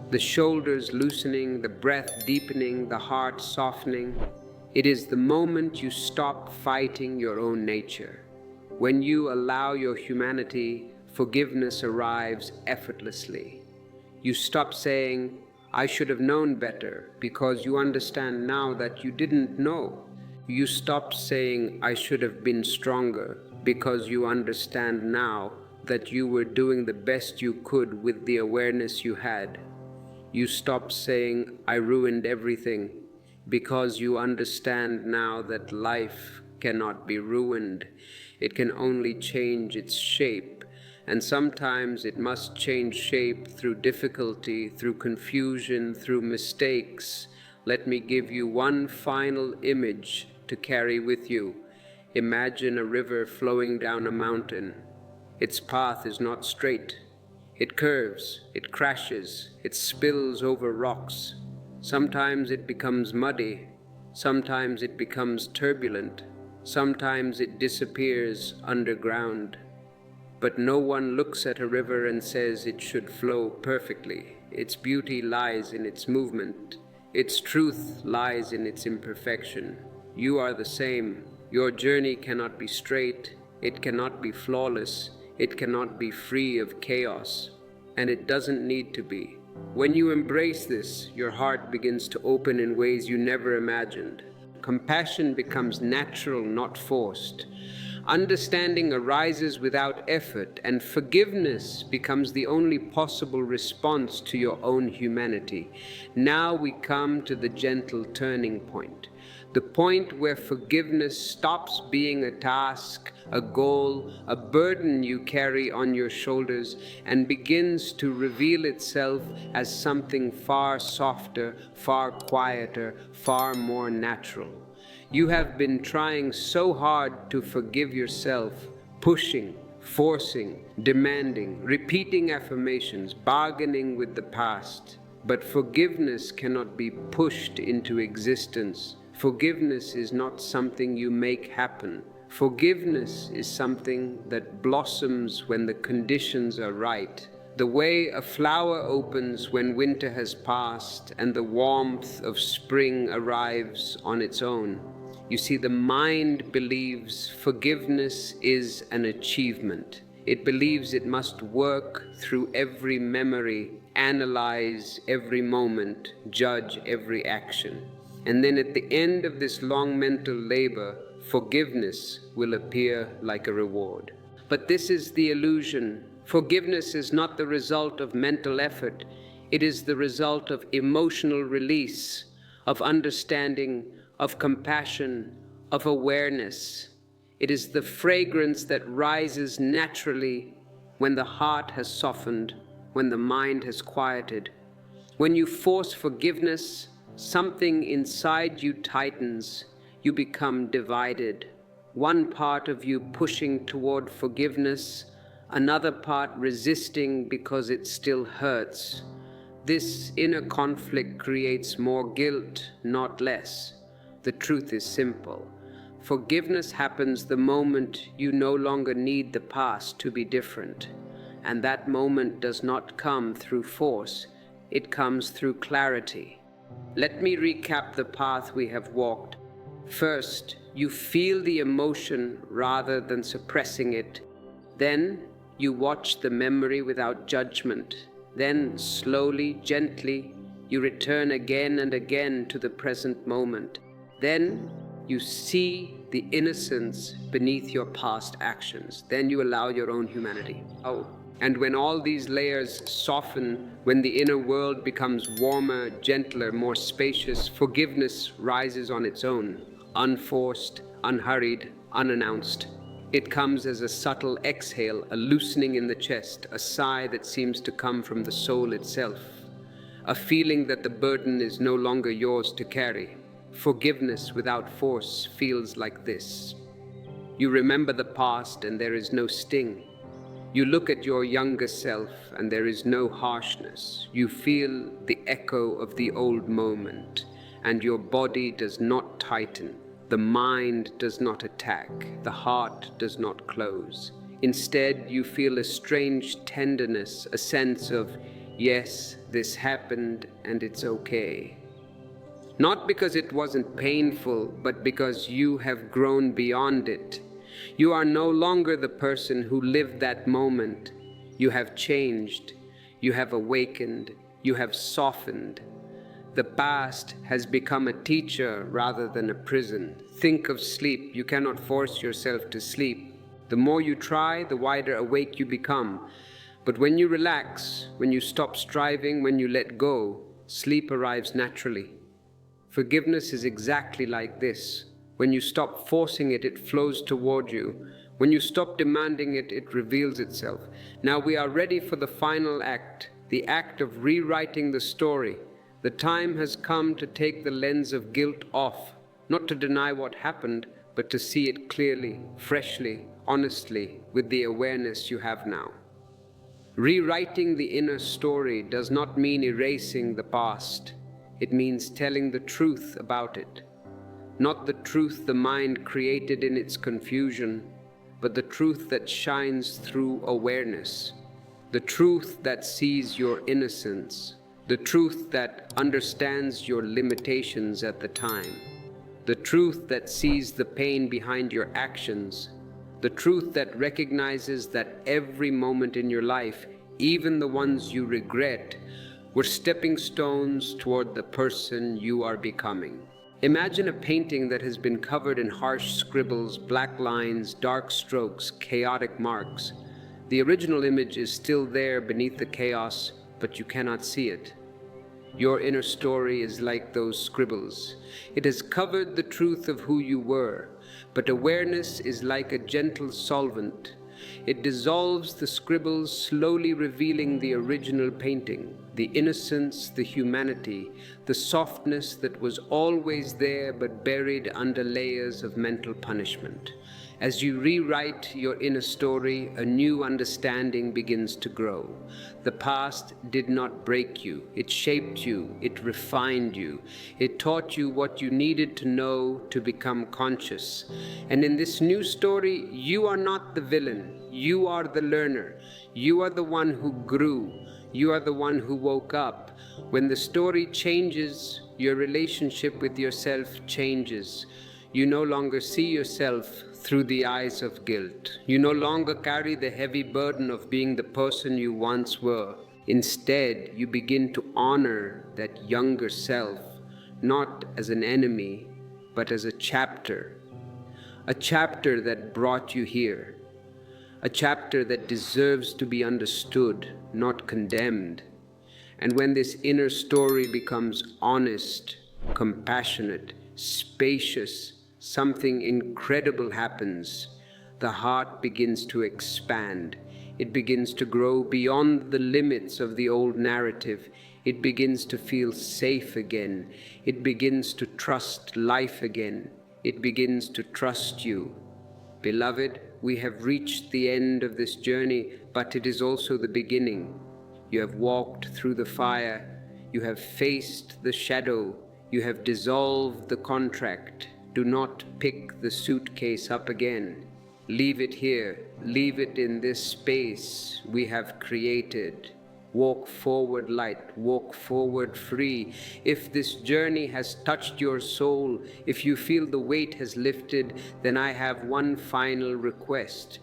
The shoulders loosening, the breath deepening, the heart softening. It is the moment you stop fighting your own nature. When you allow your humanity, forgiveness arrives effortlessly. You stop saying, "I should have known better," because you understand now that you didn't know. You stop saying, "I should have been stronger," because you understand now that you were doing the best you could with the awareness you had. You stop saying, "I ruined everything," because you understand now that life cannot be ruined. It can only change its shape. And sometimes it must change shape through difficulty, through confusion, through mistakes. Let me give you one final image to carry with you. Imagine a river flowing down a mountain. Its path is not straight. It curves, it crashes, it spills over rocks. Sometimes it becomes muddy. Sometimes it becomes turbulent. Sometimes it disappears underground. But no one looks at a river and says it should flow perfectly. Its beauty lies in its movement. Its truth lies in its imperfection. You are the same. Your journey cannot be straight. It cannot be flawless. It cannot be free of chaos. And it doesn't need to be. When you embrace this, your heart begins to open in ways you never imagined. Compassion becomes natural, not forced. Understanding arises without effort, and forgiveness becomes the only possible response to your own humanity. Now we come to the gentle turning point. The point where forgiveness stops being a task, a goal, a burden you carry on your shoulders, and begins to reveal itself as something far softer, far quieter, far more natural. You have been trying so hard to forgive yourself, pushing, forcing, demanding, repeating affirmations, bargaining with the past. But forgiveness cannot be pushed into existence. Forgiveness is not something you make happen. Forgiveness is something that blossoms when the conditions are right. The way a flower opens when winter has passed and the warmth of spring arrives on its own. You see, the mind believes forgiveness is an achievement. It believes it must work through every memory, analyze every moment, judge every action. And then at the end of this long mental labor, forgiveness will appear like a reward. But this is the illusion. Forgiveness is not the result of mental effort. It is the result of emotional release, of understanding, of compassion, of awareness. It is the fragrance that rises naturally when the heart has softened, when the mind has quieted. When you force forgiveness, something inside you tightens, you become divided. One part of you pushing toward forgiveness, another part resisting because it still hurts. This inner conflict creates more guilt, not less. The truth is simple. Forgiveness happens the moment you no longer need the past to be different. And that moment does not come through force, it comes through clarity. Let me recap the path we have walked. First, you feel the emotion rather than suppressing it. Then, you watch the memory without judgment. Then, slowly, gently, you return again and again to the present moment. Then, you see the innocence beneath your past actions. Then you allow your own humanity. And when all these layers soften, when the inner world becomes warmer, gentler, more spacious, forgiveness rises on its own, unforced, unhurried, unannounced. It comes as a subtle exhale, a loosening in the chest, a sigh that seems to come from the soul itself, a feeling that the burden is no longer yours to carry. Forgiveness without force feels like this. You remember the past and there is no sting. You look at your younger self and there is no harshness. You feel the echo of the old moment, and your body does not tighten. The mind does not attack. The heart does not close. Instead, you feel a strange tenderness, a sense of, yes, this happened and it's okay. Not because it wasn't painful, but because you have grown beyond it. You are no longer the person who lived that moment. You have changed. You have awakened. You have softened. The past has become a teacher rather than a prison. Think of sleep. You cannot force yourself to sleep. The more you try, the wider awake you become. But when you relax, when you stop striving, when you let go, sleep arrives naturally. Forgiveness is exactly like this. When you stop forcing it, it flows toward you. When you stop demanding it, it reveals itself. Now we are ready for the final act, the act of rewriting the story. The time has come to take the lens of guilt off, not to deny what happened, but to see it clearly, freshly, honestly, with the awareness you have now. Rewriting the inner story does not mean erasing the past. It means telling the truth about it. Not the truth the mind created in its confusion, but the truth that shines through awareness. The truth that sees your innocence. The truth that understands your limitations at the time. The truth that sees the pain behind your actions. The truth that recognizes that every moment in your life, even the ones you regret, were stepping stones toward the person you are becoming. Imagine a painting that has been covered in harsh scribbles, black lines, dark strokes, chaotic marks. The original image is still there beneath the chaos, but you cannot see it. Your inner story is like those scribbles. It has covered the truth of who you were, but awareness is like a gentle solvent. It dissolves the scribbles, slowly revealing the original painting, the innocence, the humanity, the softness that was always there but buried under layers of mental punishment. As you rewrite your inner story, a new understanding begins to grow. The past did not break you. It shaped you. It refined you. It taught you what you needed to know to become conscious. And in this new story, you are not the villain. You are the learner. You are the one who grew. You are the one who woke up. When the story changes, your relationship with yourself changes. You no longer see yourself through the eyes of guilt. You no longer carry the heavy burden of being the person you once were. Instead, you begin to honor that younger self, not as an enemy, but as a chapter that brought you here, a chapter that deserves to be understood, not condemned. And when this inner story becomes honest, compassionate, spacious, something incredible happens. The heart begins to expand. It begins to grow beyond the limits of the old narrative. It begins to feel safe again. It begins to trust life again. It begins to trust you. Beloved, we have reached the end of this journey, but it is also the beginning. You have walked through the fire. You have faced the shadow. You have dissolved the contract. Do not pick the suitcase up again. Leave it here. Leave it in this space we have created. Walk forward light, walk forward free. If this journey has touched your soul, if you feel the weight has lifted, then I have one final request.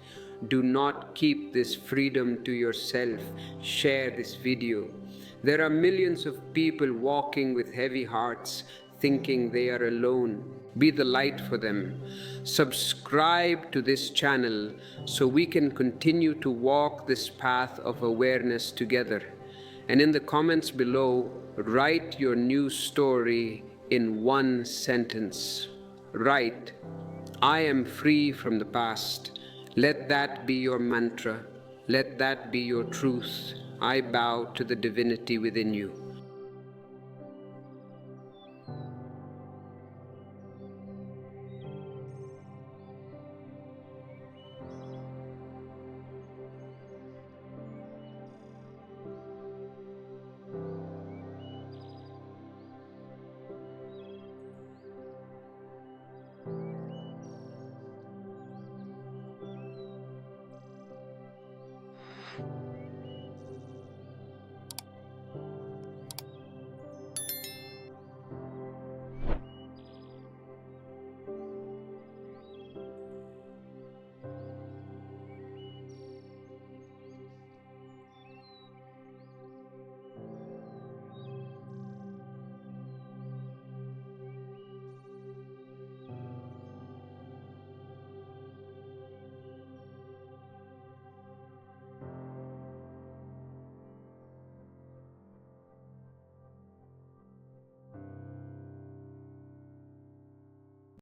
Do not keep this freedom to yourself. Share this video. There are millions of people walking with heavy hearts, thinking they are alone. Be the light for them. Subscribe to this channel so we can continue to walk this path of awareness together. And in the comments below, write your new story in one sentence. Write, "I am free from the past." Let that be your mantra. Let that be your truth. I bow to the divinity within you.